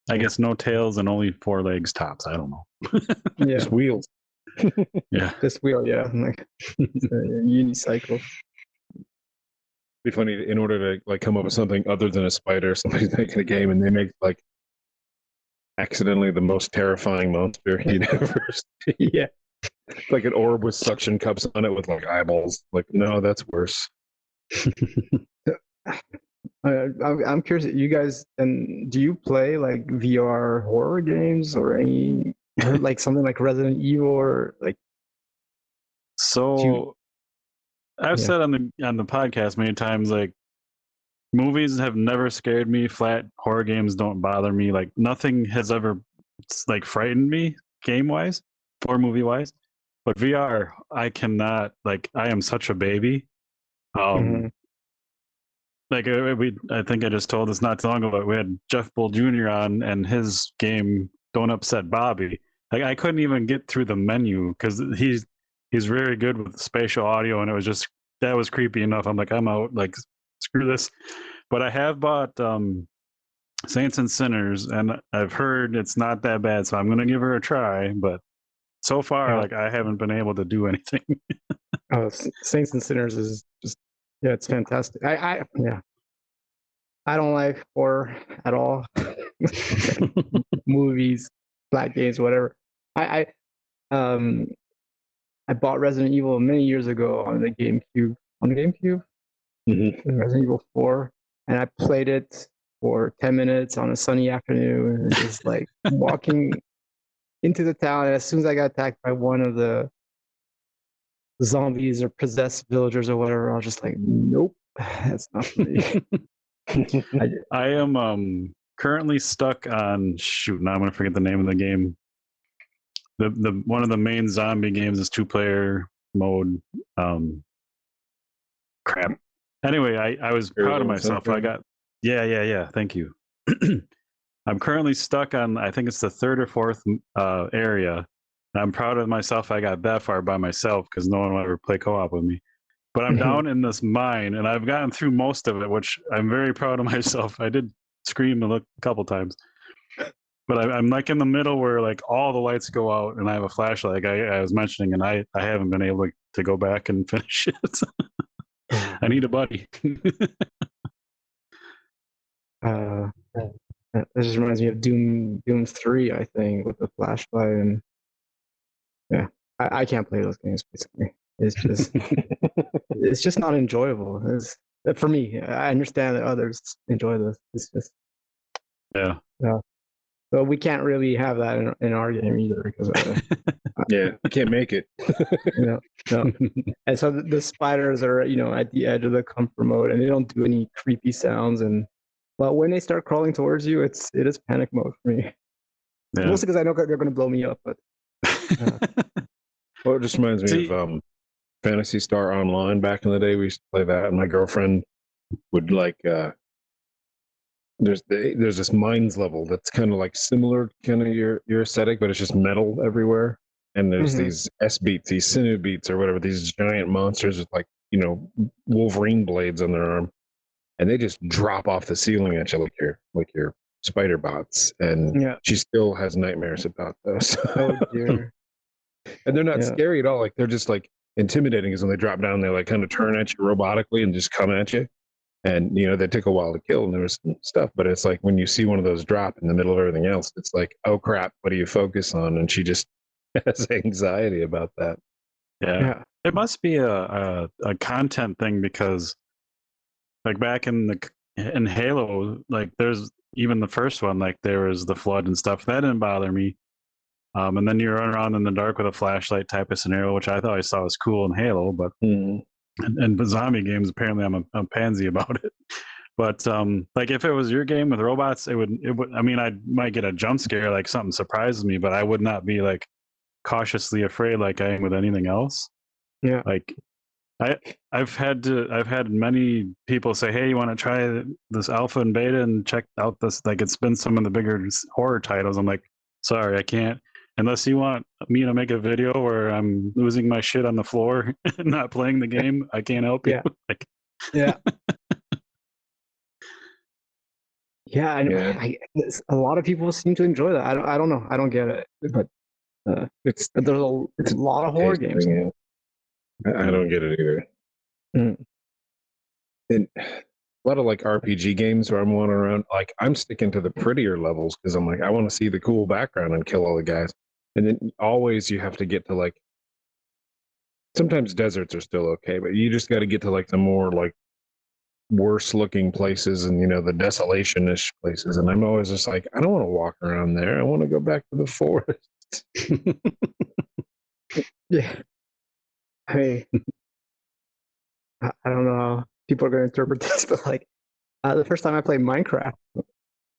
I guess no tails and only 4 legs tops. I don't know. Yeah. Just wheels. Yeah. Just wheel, yeah. Like unicycle. Be funny, in order to like come up with something other than a spider, somebody's making a game and they make like accidentally the most terrifying monster you'd ever see. Yeah. Like an orb with suction cups on it with like eyeballs. Like, no, that's worse. I'm curious, you guys, and do you play like VR horror games or any, like something like Resident Evil or like? So I've said on the podcast many times, like, movies have never scared me. Flat horror games don't bother me. Like, nothing has ever like frightened me game wise or movie wise. But VR, I cannot. Like, I am such a baby. Like, I think I just told this not too long ago, but we had Jeff Bull Jr. on, and his game Don't Upset Bobby. Like, I couldn't even get through the menu because he's very good with spatial audio, and it was just, that was creepy enough. I'm like, I'm out. Like, screw this. But I have bought Saints and Sinners, and I've heard it's not that bad, so I'm gonna give her a try. But so far, like, I haven't been able to do anything. Saints and Sinners is just, it's fantastic. I don't like horror at all. Movies, black games, whatever. I I bought Resident Evil many years ago on the GameCube. On the GameCube, Resident Evil 4, and I played it for 10 minutes on a sunny afternoon, and just like walking into the town. And as soon as I got attacked by one of the zombies or possessed villagers or whatever, I was just like, nope, that's not for me. I am currently stuck on shoot. Now I'm gonna forget the name of the game. The one of the main zombie games is 2-player mode. Crap. Anyway, I was proud of myself. I got yeah. Thank you. I'm currently stuck on I think it's the third or fourth area. I'm proud of myself. I got that far by myself because no one will ever play co-op with me. But I'm down in this mine, and I've gotten through most of it, which I'm very proud of myself. I did scream a couple times, but I'm like in the middle where like all the lights go out, and I have a flashlight, like I was mentioning, and I haven't been able to go back and finish it. I need a buddy. That just reminds me of Doom 3, I think, with the flashlight, and yeah, I can't play those games basically. It's just not enjoyable. For me. I understand that others enjoy this. It's just Yeah. So we can't really have that in our game either because yeah, you can't make it. No. And so the spiders are at the edge of the comfort mode, and they don't do any creepy sounds. But when they start crawling towards you, it is panic mode for me. Yeah. Mostly because I know they're going to blow me up. But well, it just reminds me of Phantasy Star Online back in the day. We used to play that, and my girlfriend would like. There's this mines level that's kind of like similar, kind of your aesthetic, but it's just metal everywhere. And there's these S beats, these sinew beats, or whatever. These giant monsters with like Wolverine blades on their arm, and they just drop off the ceiling at you like your spider bots. And she still has nightmares about those. Oh dear. And they're not scary at all. Like they're just like intimidating, because when they drop down, they like kind of turn at you robotically and just come at you. And they took a while to kill, and there was some stuff. But it's like when you see one of those drop in the middle of everything else, it's like, oh crap, what do you focus on? And she just has anxiety about that. Yeah. It must be a content thing, because like back in Halo, like there's even the first one, like there was the flood and stuff that didn't bother me. And then you run around in the dark with a flashlight type of scenario, which I thought I saw was cool in Halo, but and zombie games, apparently I'm a pansy about it. But like if it was your game with robots, it would. I mean, I might get a jump scare, like something surprises me, but I would not be like cautiously afraid like I am with anything else. Yeah. Like I've had many people say, hey, you want to try this alpha and beta and check out this, like it's been some of the bigger horror titles. I'm like, sorry, I can't, unless you want me to make a video where I'm losing my shit on the floor and not playing the game. I can't help you. Like, yeah. A lot of people seem to enjoy that. I don't know. I don't get it, but there's a lot of horror games. I don't get it either. And a lot of like RPG games where I'm wandering around, like I'm sticking to the prettier levels because I'm like, I want to see the cool background and kill all the guys. And then always you have to get to like, sometimes deserts are still okay, but you just got to get to like the more like worse looking places and the desolation-ish places. And I'm always just like, I don't want to walk around there. I want to go back to the forest. Yeah. Hey, I don't know how people are going to interpret this, but like the first time I played Minecraft,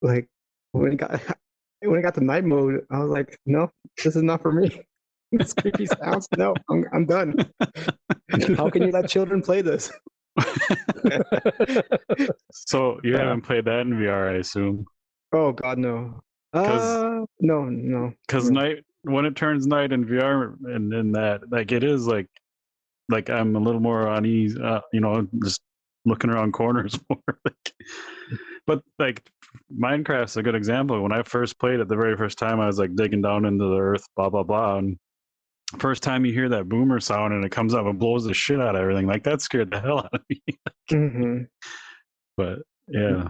like when it got to night mode, I was like, no, this is not for me. This creepy sounds. No, I'm done. How can you let children play this? So you haven't played that in VR, I assume? Oh God, no. No. Because night, when it turns night in VR, and in that, like it is like I'm a little more uneasy, just looking around corners more. But like Minecraft's a good example. When I first played it the very first time, I was like digging down into the earth, blah blah blah, and first time you hear that boomer sound and it comes up and blows the shit out of everything, like that scared the hell out of me. But yeah,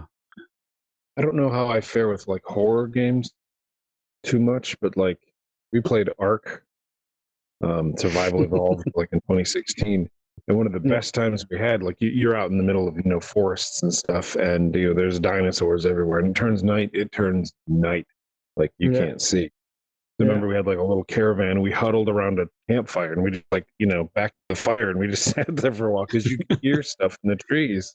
I don't know how I fare with like horror games too much, but like we played Ark, Survival Evolved, like in 2016. And one of the Yeah. best times we had, like you're out in the middle of forests and stuff, and there's dinosaurs everywhere, and it turns night, like you Yeah. can't see. Yeah. Remember, we had like a little caravan. We huddled around a campfire, and we just like back to the fire, and we just sat there for a while because you could hear stuff in the trees,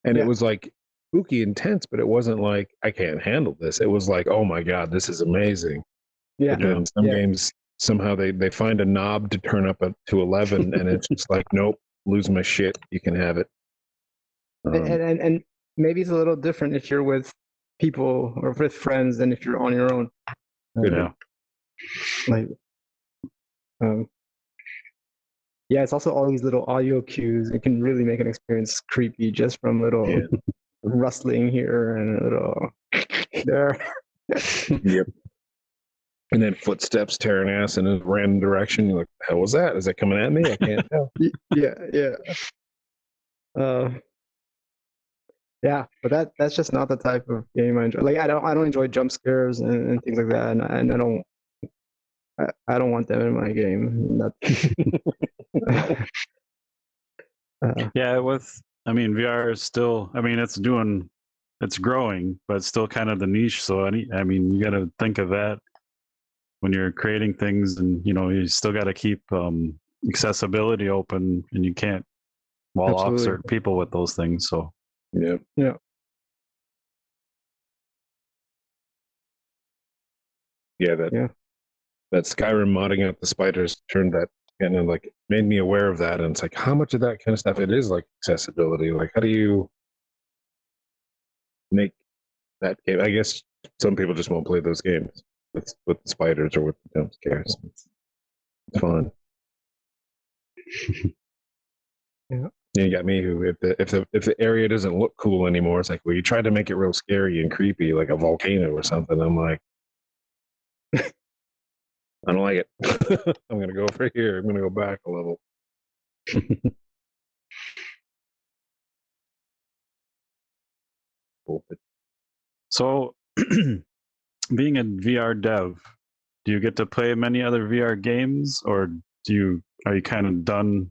and it Yeah. was like spooky, intense, but it wasn't like I can't handle this. It was like, oh my god, this is amazing. Yeah. But then some Yeah. games somehow they find a knob to turn up to 11, and it's just like, nope, lose my shit. You can have it. And maybe it's a little different if you're with people or with friends than if you're on your own. Yeah. Like, yeah, it's also all these little audio cues. It can really make an experience creepy just from little rustling here and a little there. Yep. And then footsteps tearing ass in a random direction. You're like, the hell was that? Is that coming at me? I can't tell. Yeah. Yeah, but that's just not the type of game I enjoy. Like I don't enjoy jump scares and things like that, and I don't want them in my game. Yeah, VR is still, it's growing, but it's still kind of the niche. So you got to think of that when you're creating things, and you still got to keep accessibility open, and you can't wall off Absolutely. certain people with those things. So Yeah. That Skyrim modding out the spiders turned that kind of like made me aware of that, and it's like how much of that kind of stuff it is like accessibility. Like how do you make that game? I guess some people just won't play those games with the spiders or with the jump scares. It's fun. Yeah. You got me who if the area doesn't look cool anymore, it's like, well, you tried to make it real scary and creepy, like a volcano or something. I'm like, I don't like it. I'm gonna go over here. I'm gonna go back a level. So being a VR dev, do you get to play many other VR games, or are you kind of done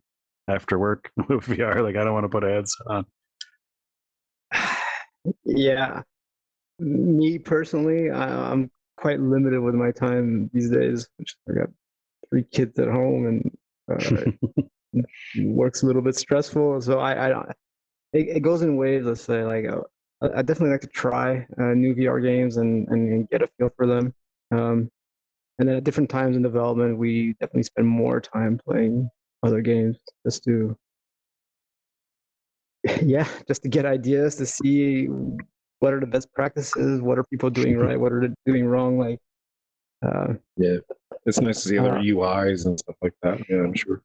after work with VR? Like, I don't want to put ads on. Yeah, me personally, I'm quite limited with my time these days. I got 3 kids at home, and work's a little bit stressful. So I don't. It goes in waves. Let's say like I definitely like to try new VR games and get a feel for them. And then at different times in development, we definitely spend more time playing other games just to just to get ideas, to see what are the best practices, what are people doing right, what are they doing wrong. Like Yeah, it's nice to see other UIs and stuff like that. Yeah, I'm sure.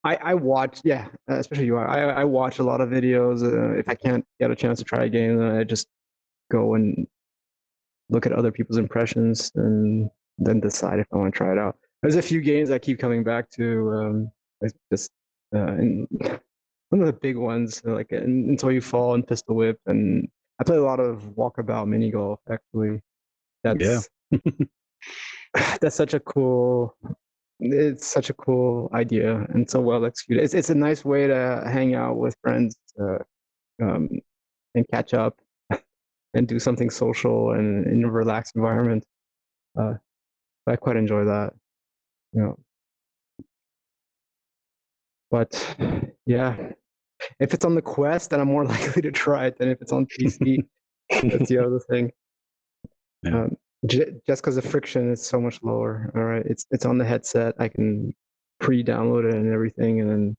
I watch, especially UI. I watch a lot of videos. If I can't get a chance to try a game, then I just go and look at other people's impressions and then decide if I want to try it out. There's a few games I keep coming back to. Just and one of the big ones, like Until You Fall and Pistol Whip, and I play a lot of Walkabout Mini Golf. Actually, that's that's such a cool. It's such a cool idea and so well executed. It's a nice way to hang out with friends um, and catch up and do something social and in a relaxed environment. I quite enjoy that. Yeah. But yeah, if it's on the Quest, then I'm more likely to try it than if it's on PC. That's the other thing. Yeah. Just because the friction is so much lower. All right, it's on the headset. I can pre-download it and everything, and then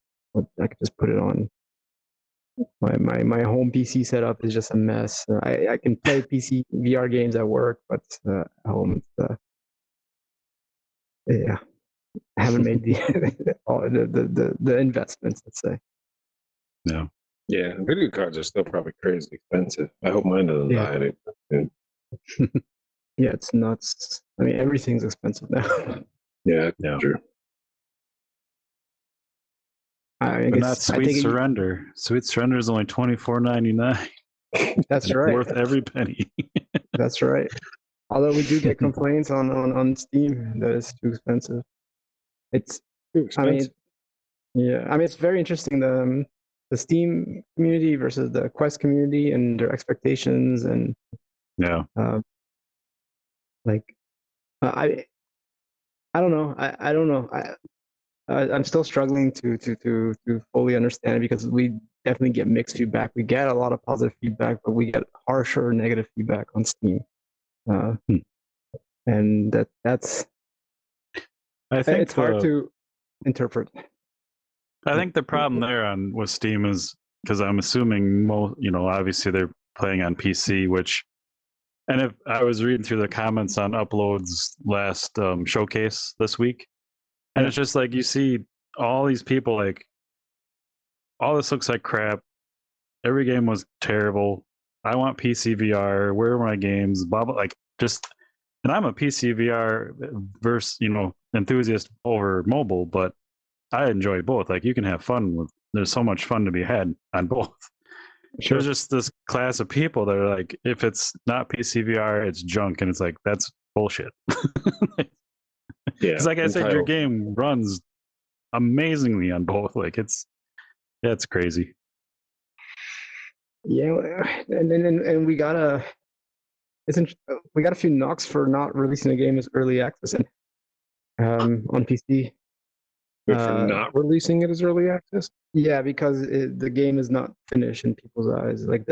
I can just put it on. My home PC setup is just a mess. I can play PC VR games at work, but at home, yeah, I haven't made the investments. Let's say. Yeah, video cards are still probably crazy expensive. I hope mine doesn't die anytime soon. Yeah, it's nuts. I mean, everything's expensive now. Yeah, true. But not Sweet Surrender. Sweet Surrender is only $24.99. That's right. Worth every penny. That's right. Although we do get complaints on Steam that it's too expensive. It's, Too I expensive. mean, yeah, I mean, it's very interesting the Steam community versus the Quest community and their expectations and Yeah. like I I don't know. I don't know. I'm still struggling to fully understand it because we definitely get mixed feedback. We get a lot of positive feedback, but we get harsher negative feedback on Steam, uh, Hmm. and that's I think it's hard to interpret. I think the problem there on with Steam is because I'm assuming obviously they're playing on PC, which, and if I was reading through the comments on Upload's last showcase this week, and Yeah. it's just like you see all these people like, all this looks like crap. Every game was terrible. I want PC VR. Where are my games? Blah blah. Like just, and I'm a PC VR enthusiast over mobile, but I enjoy both. Like you can have fun with. There's so much fun to be had on both. Sure. There's just this class of people that are like, if it's not PC VR, it's junk, and it's like that's bullshit. Yeah, Because like I said, your entitled. game runs amazingly on both. Like it's crazy. Yeah, and we got we got a few knocks for not releasing the game as early access and on PC. Good for not releasing it as early access. Yeah, because the game is not finished in people's eyes. Like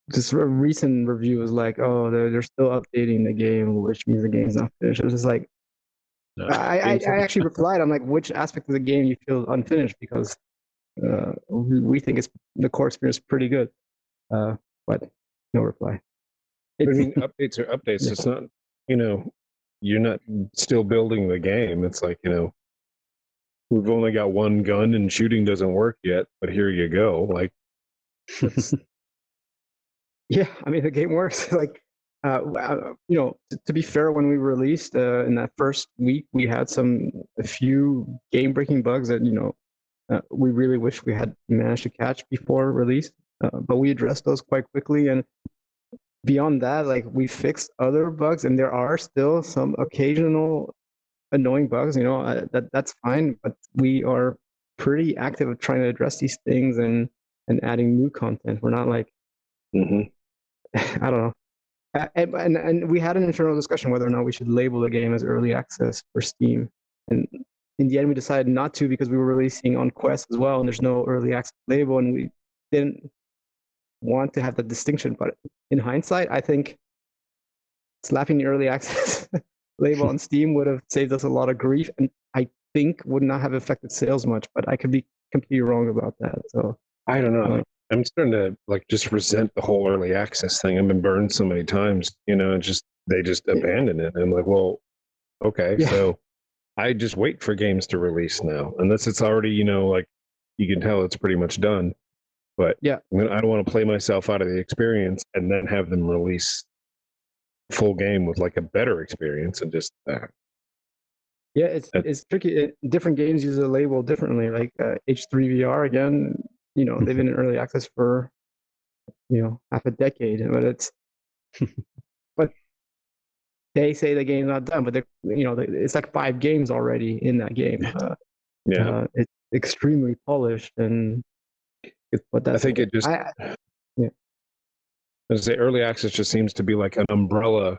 this recent review was like, oh, they're still updating the game, which means the game's not finished. It was just like, I actually replied, I'm like, which aspect of the game you feel unfinished? Because we think it's the core experience is pretty good, but no reply. I mean, updates are updates. Yeah. It's not, you're not still building the game. It's like, we've only got one gun and shooting doesn't work yet, but here you go. Like, yeah, I mean, the game works. Like, to be fair, when we released in that first week, we had a few game-breaking bugs that we really wish we had managed to catch before release, but we addressed those quite quickly. And beyond that, like we fixed other bugs, and there are still some occasional annoying bugs. That's fine, but we are pretty active at trying to address these things and adding new content. We're not like I don't know. And we had an internal discussion whether or not we should label the game as early access for Steam. And in the end, we decided not to because we were releasing on Quest as well, and there's no early access label, and we didn't want to have that distinction. But in hindsight, I think slapping the early access label on Steam would have saved us a lot of grief, and I think would not have affected sales much. But I could be completely wrong about that. So I don't know. I'm starting to just resent the whole early access thing. I've been burned so many times, they just abandon it. And I'm like, well, okay, yeah. So I just wait for games to release now, unless it's already, you can tell it's pretty much done. But yeah, I don't want to play myself out of the experience and then have them release full game with like a better experience and just yeah, it's tricky. Different games use a label differently. Like H3VR again, they've been in early access for half a decade, but but they say the game's not done, but it's like 5 games already in that game. It's extremely polished, and but I think it just. Yeah. I say early access just seems to be like an umbrella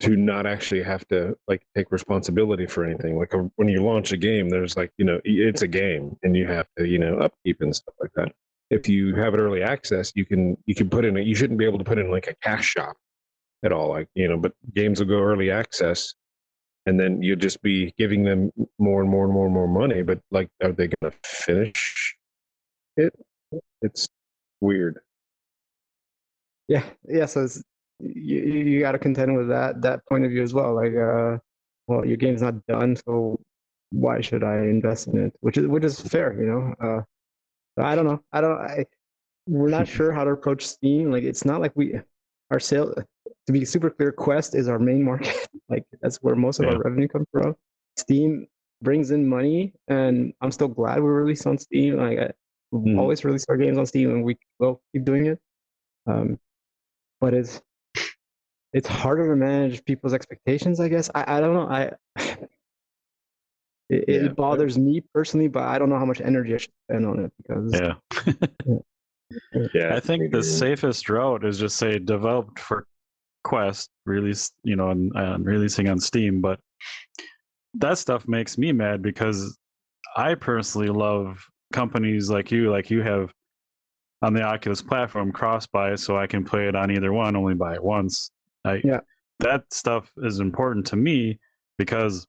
to not actually have to take responsibility for anything. Like when you launch a game, there's it's a game and you have to upkeep and stuff like that. If you have it early access, you can put in you shouldn't be able to put in like a cash shop at all. But games will go early access, and then you'll just be giving them more and more and more and more money. But are they going to finish it? It's weird. Yeah. So you got to contend with that point of view as well. Like, well, your game's not done, so why should I invest in it? Which is fair, I don't know. We're not sure how to approach Steam. Like, it's not like our sale. To be super clear, Quest is our main market. Like, that's where most of our revenue comes from. Steam brings in money, and I'm still glad we released on Steam. Like, We've always released our games on Steam, and we will keep doing it. But it's harder to manage people's expectations, I guess. I don't know. It bothers me personally, but I don't know how much energy I should spend on it because Yeah, I think the safest route is just say developed for Quest, released, and releasing on Steam. But that stuff makes me mad because I personally love companies like you have on the Oculus platform cross buy, so I can play it on either one, only buy it once. Yeah. That stuff is important to me because,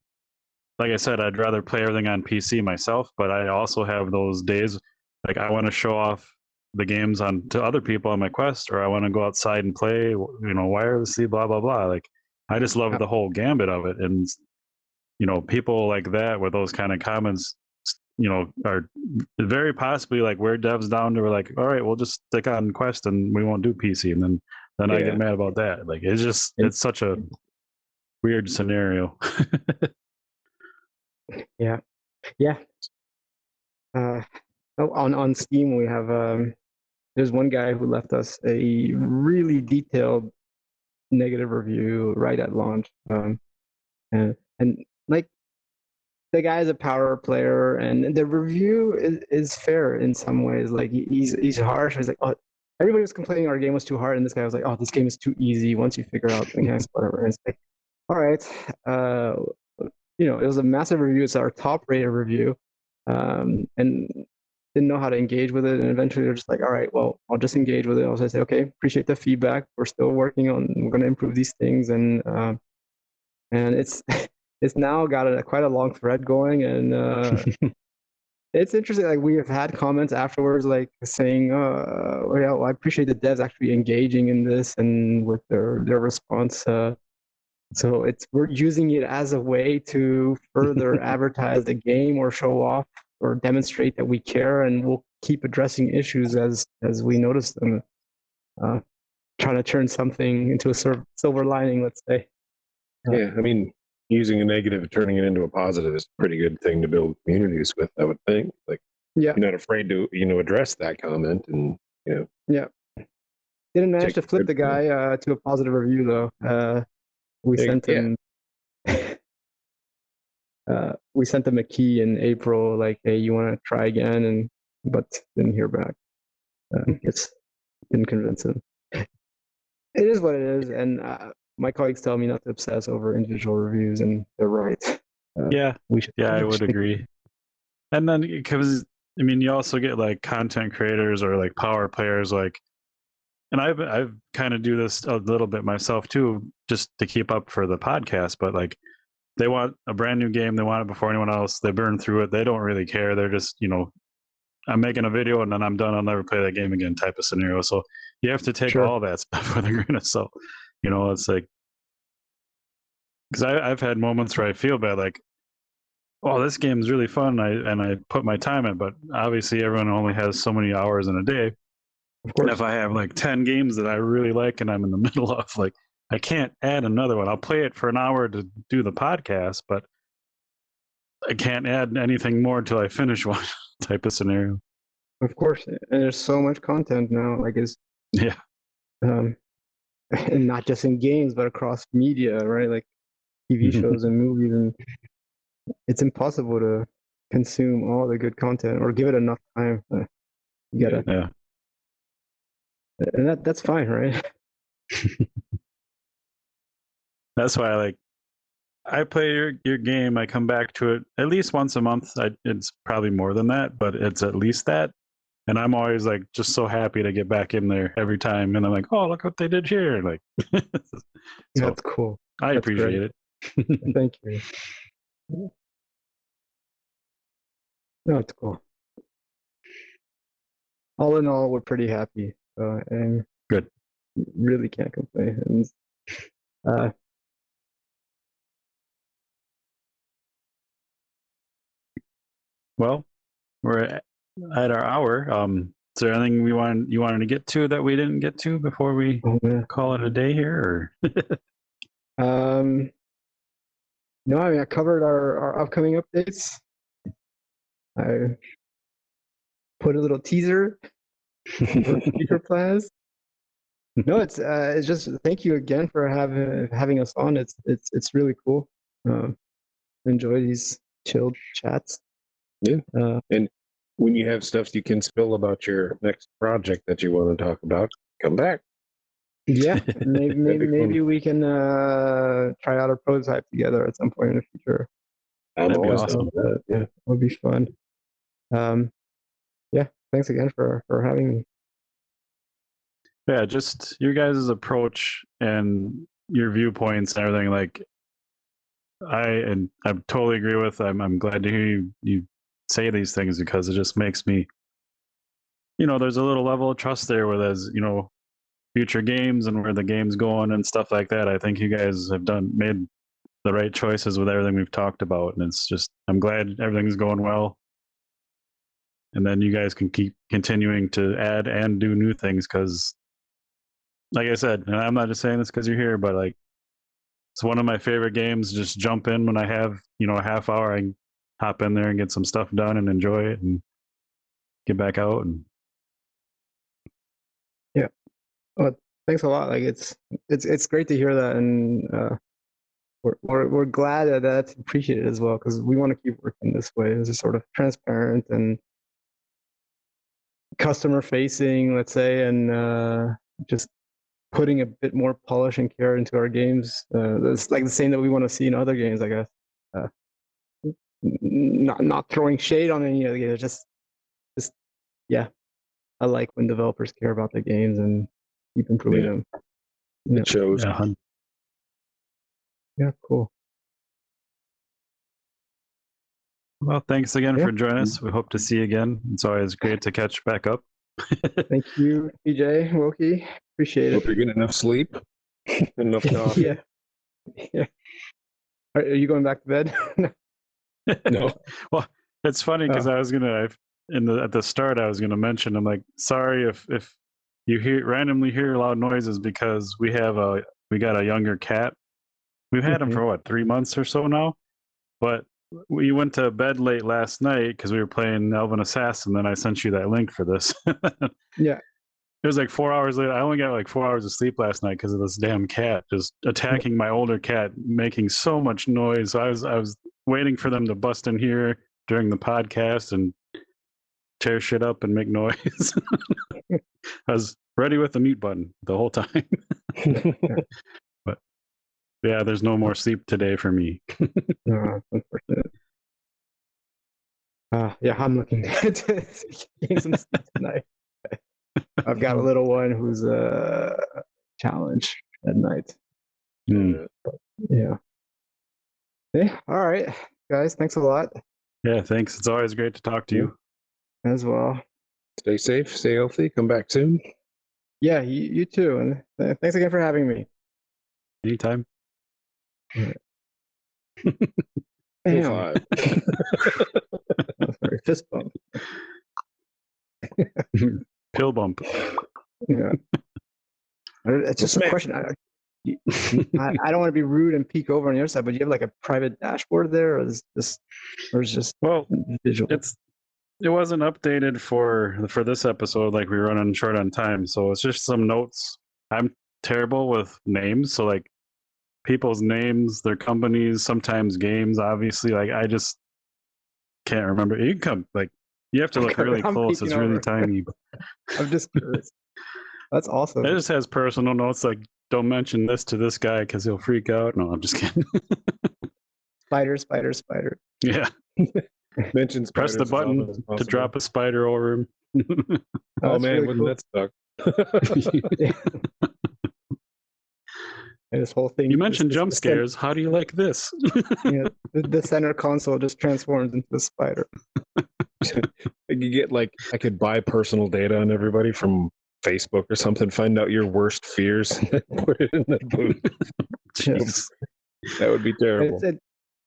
like I said, I'd rather play everything on PC myself, but I also have those days like I want to show off the games on to other people on my Quest, or I want to go outside and play, wirelessly, blah blah blah. Like I just love the whole gambit of it, and people like that with those kind of comments, are very possibly like we're devs down to we're like, all right, we'll just stick on Quest and we won't do PC, and then I get mad about that. Like it's such a weird scenario. Yeah. On Steam, we have there's one guy who left us a really detailed negative review right at launch, and like the guy's a power player, and the review is fair in some ways. Like he's harsh. He's like, oh, everybody was complaining our game was too hard, and this guy was like, oh, this game is too easy once you figure out the mechanics, whatever. And it's like, all right, it was a massive review. It's our top rated review, and didn't know how to engage with it. And eventually they're just like, all right, well, I'll just engage with it. I'll just say, okay, appreciate the feedback. We're still working on, we're going to improve these things. And it's, it's now got quite a long thread going. And it's interesting. Like we have had comments afterwards, like saying, well, I appreciate the devs actually engaging in this and with their response. So we're using it as a way to further advertise the game or show off or demonstrate that we care, and we'll keep addressing issues as we notice them. Trying to turn something into a silver lining, let's say. Yeah, I mean, using a negative, turning it into a positive is a pretty good thing to build communities with, I would think. Like, yeah, you're not afraid to, address that comment, and yeah. Didn't manage to flip the guy to a positive review though. We sent him. We sent him a key in April, like, hey, you want to try again, but didn't hear back. Just didn't convince him. It is what it is, and my colleagues tell me not to obsess over individual reviews, and they're right. I would agree. And then because you also get like content creators or like power players, like, and I've kind of do this a little bit myself too, just to keep up for the podcast. But like, they want a brand new game, they want it before anyone else. They burn through it. They don't really care. They're just, I'm making a video and then I'm done. I'll never play that game again type of scenario. So you have to take all that stuff with a grain of salt. It's like, because I've had moments where I feel bad, like, oh, this game is really fun. I put my time in, but obviously everyone only has so many hours in a day. And if I have like 10 games that I really like and I'm in the middle of, like, I can't add another one. I'll play it for an hour to do the podcast, but I can't add anything more until I finish one type of scenario. Of course, and there's so much content now. Like and not just in games, but across media, right? Like TV shows and movies, and it's impossible to consume all the good content or give it enough time. You gotta, and that's fine, right? That's why I play your game. I come back to it at least once a month. It's probably more than that, but it's at least that. And I'm always like just so happy to get back in there every time. And I'm like, oh, look what they did here. Like, that's cool. I appreciate it. Thank you. No, it's cool. All in all, we're pretty happy. And good. Really can't complain. And, well, we're at our hour. Is there anything you wanted to get to that we didn't get to before we call it a day here? Or? No, I covered our upcoming updates. put a little teaser for future plans. No, it's just thank you again for having us on. It's really cool. Enjoy these chilled chats. Yeah. And when you have stuff you can spill about your next project that you want to talk about, come back. Yeah, maybe fun. we can try out a prototype together at some point in the future. That'd be always awesome. down for that. Yeah. That would be fun. Yeah, thanks again for having me. Yeah, just your guys' approach and your viewpoints and everything. Like, I totally agree with. I'm glad to hear you say these things because it just makes me, there's a little level of trust there with as future games and where the game's going and stuff like that. I think you guys have made the right choices with everything we've talked about, and it's just I'm glad everything's going well. And then you guys can keep continuing to add and do new things because, like I said, and I'm not just saying this because you're here, but like it's one of my favorite games. Just jump in when I have a half hour. I can hop in there and get some stuff done and enjoy it and get back out. And Yeah, well, thanks a lot. Like it's great to hear that, and we're glad that that's appreciated as well because we want to keep working this way. It's just sort of transparent and customer facing, let's say, and just putting a bit more polish and care into our games. It's like the same that we want to see in other games, I guess. Uh, not throwing shade on any of the games, just yeah. I like when developers care about their games and keep improving them. It shows. Yeah, cool. Well, thanks again for joining us. We hope to see you again. It's always great to catch back up. Thank you, PJ, Wilkie. Appreciate Hope it. you're getting enough sleep, enough coffee. Yeah. Are you going back to bed? No. Well, it's funny because I was gonna at the start I was gonna mention I'm like sorry if you randomly hear loud noises because we got a younger cat. We've had him for what 3 months or so now, but we went to bed late last night because we were playing Elven Assassin. Then I sent you that link for this. Yeah. It was like 4 hours later. I only got like 4 hours of sleep last night because of this damn cat just attacking my older cat, making so much noise. So I was waiting for them to bust in here during the podcast and tear shit up and make noise. I was ready with the mute button the whole time. But yeah, there's no more sleep today for me. Unfortunate. Yeah, I'm looking to getting some sleep tonight. I've got a little one who's a challenge at night. Mm. Yeah. Yeah. All right, guys. Thanks a lot. Yeah, thanks. It's always great to talk to you. As well. Stay safe, stay healthy, come back soon. Yeah, you too. And thanks again for having me. Anytime. Full five. Oh, sorry, fist bump. Pill bump. Yeah. It's just a question. I don't want to be rude and peek over on your side, but do you have like a private dashboard there, or is just Well, visual? It wasn't updated for this episode. Like we were running short on time, so it's just some notes. I'm terrible with names, so like people's names, their companies, sometimes games. Obviously, like I just can't remember. You can come like you have to look really close. It's really tiny. I'm just curious. That's awesome. It just has personal notes like don't mention this to this guy because he'll freak out. No, I'm just kidding. Spider. Yeah. Mention Press the button to drop a spider over him. Oh man, really wouldn't cool. that suck? And this whole thing. You mentioned jump scares. How do you like this? Yeah, the center console just transforms into a spider. You get like I could buy personal data on everybody from Facebook or something, find out your worst fears and put it in the booth. Jeez. That would be terrible.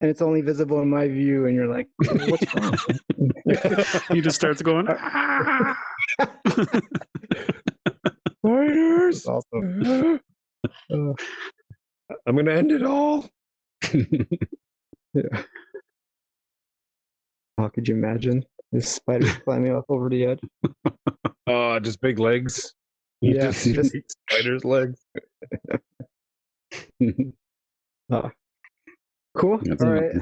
And it's only visible in my view, and you're like, what's wrong? He just starts going, Spiders! Awesome. I'm going to end it all. Yeah. Oh, could you imagine? This spider's climbing up over the edge. Oh, just big legs. Yeah, You just- need spider's legs. Cool. That's All it. right.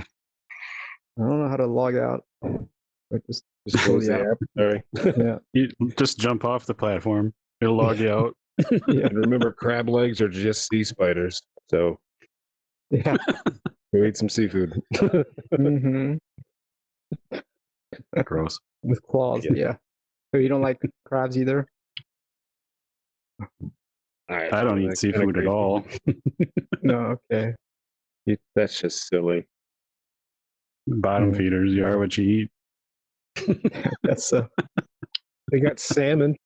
I don't know how to log out. But just Just close the app. Sorry. yeah. You just jump off the platform. It'll log you out. Yeah. And remember, crab legs are just sea spiders. So Yeah. go eat some seafood. hmm Gross. With claws. Yeah. Yeah. So you don't like crabs either? I don't eat seafood at all. No. Okay. That's just silly. Bottom Mm. feeders, you are what you eat. That's They got salmon,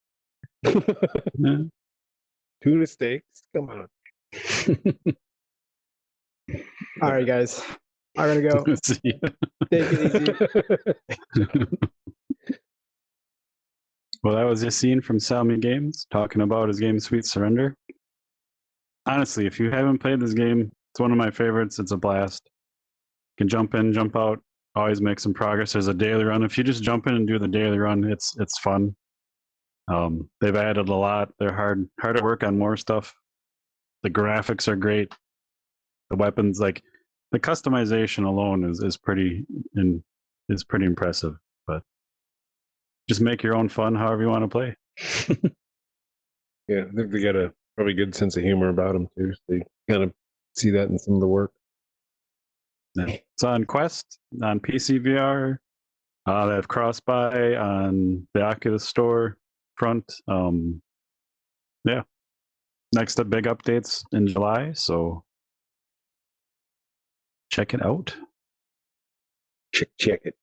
Yeah. tuna steaks. Come on. all right, guys. I'm gonna go. See ya. Take it easy. Well, that was just scene from Salmi Games talking about his game Sweet Surrender. Honestly, if you haven't played this game, it's one of my favorites. It's a blast. You can jump in, jump out, always make some progress. There's a daily run. If you just jump in and do the daily run, it's fun. They've added a lot. They're hard at work on more stuff. The graphics are great. The weapons, like the customization alone, is pretty impressive. But just make your own fun, however you want to play. Yeah, I think they got a probably good sense of humor about them too. So you kind of see that in some of the work. Yeah. It's on Quest, on PC VR. They have cross-buy on the Oculus Store front. Yeah. Next up, big updates in July, so check it out. Check it.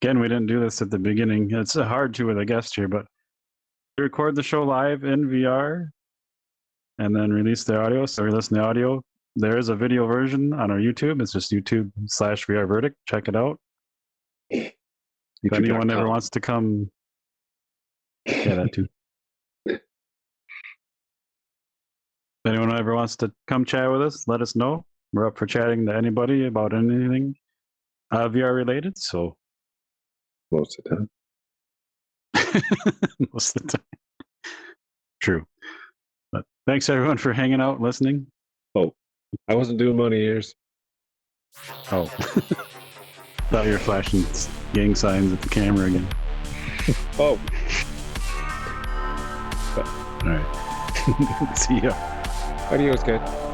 Again, we didn't do this at the beginning. It's hard to with a guest here, but we record the show live in VR and then release the audio. So we listen to the audio. There is a video version on our YouTube. It's just YouTube/VR Verdict. Check it out. If anyone ever wants to come, yeah, that too. If anyone ever wants to come chat with us, let us know. We're up for chatting to anybody about anything VR related. So most of the time. most of the time. True. But thanks everyone for hanging out and listening. Oh, I wasn't doing money ears. Oh. Thought you were flashing gang signs at the camera again. Oh, All right. See ya. adios, guys.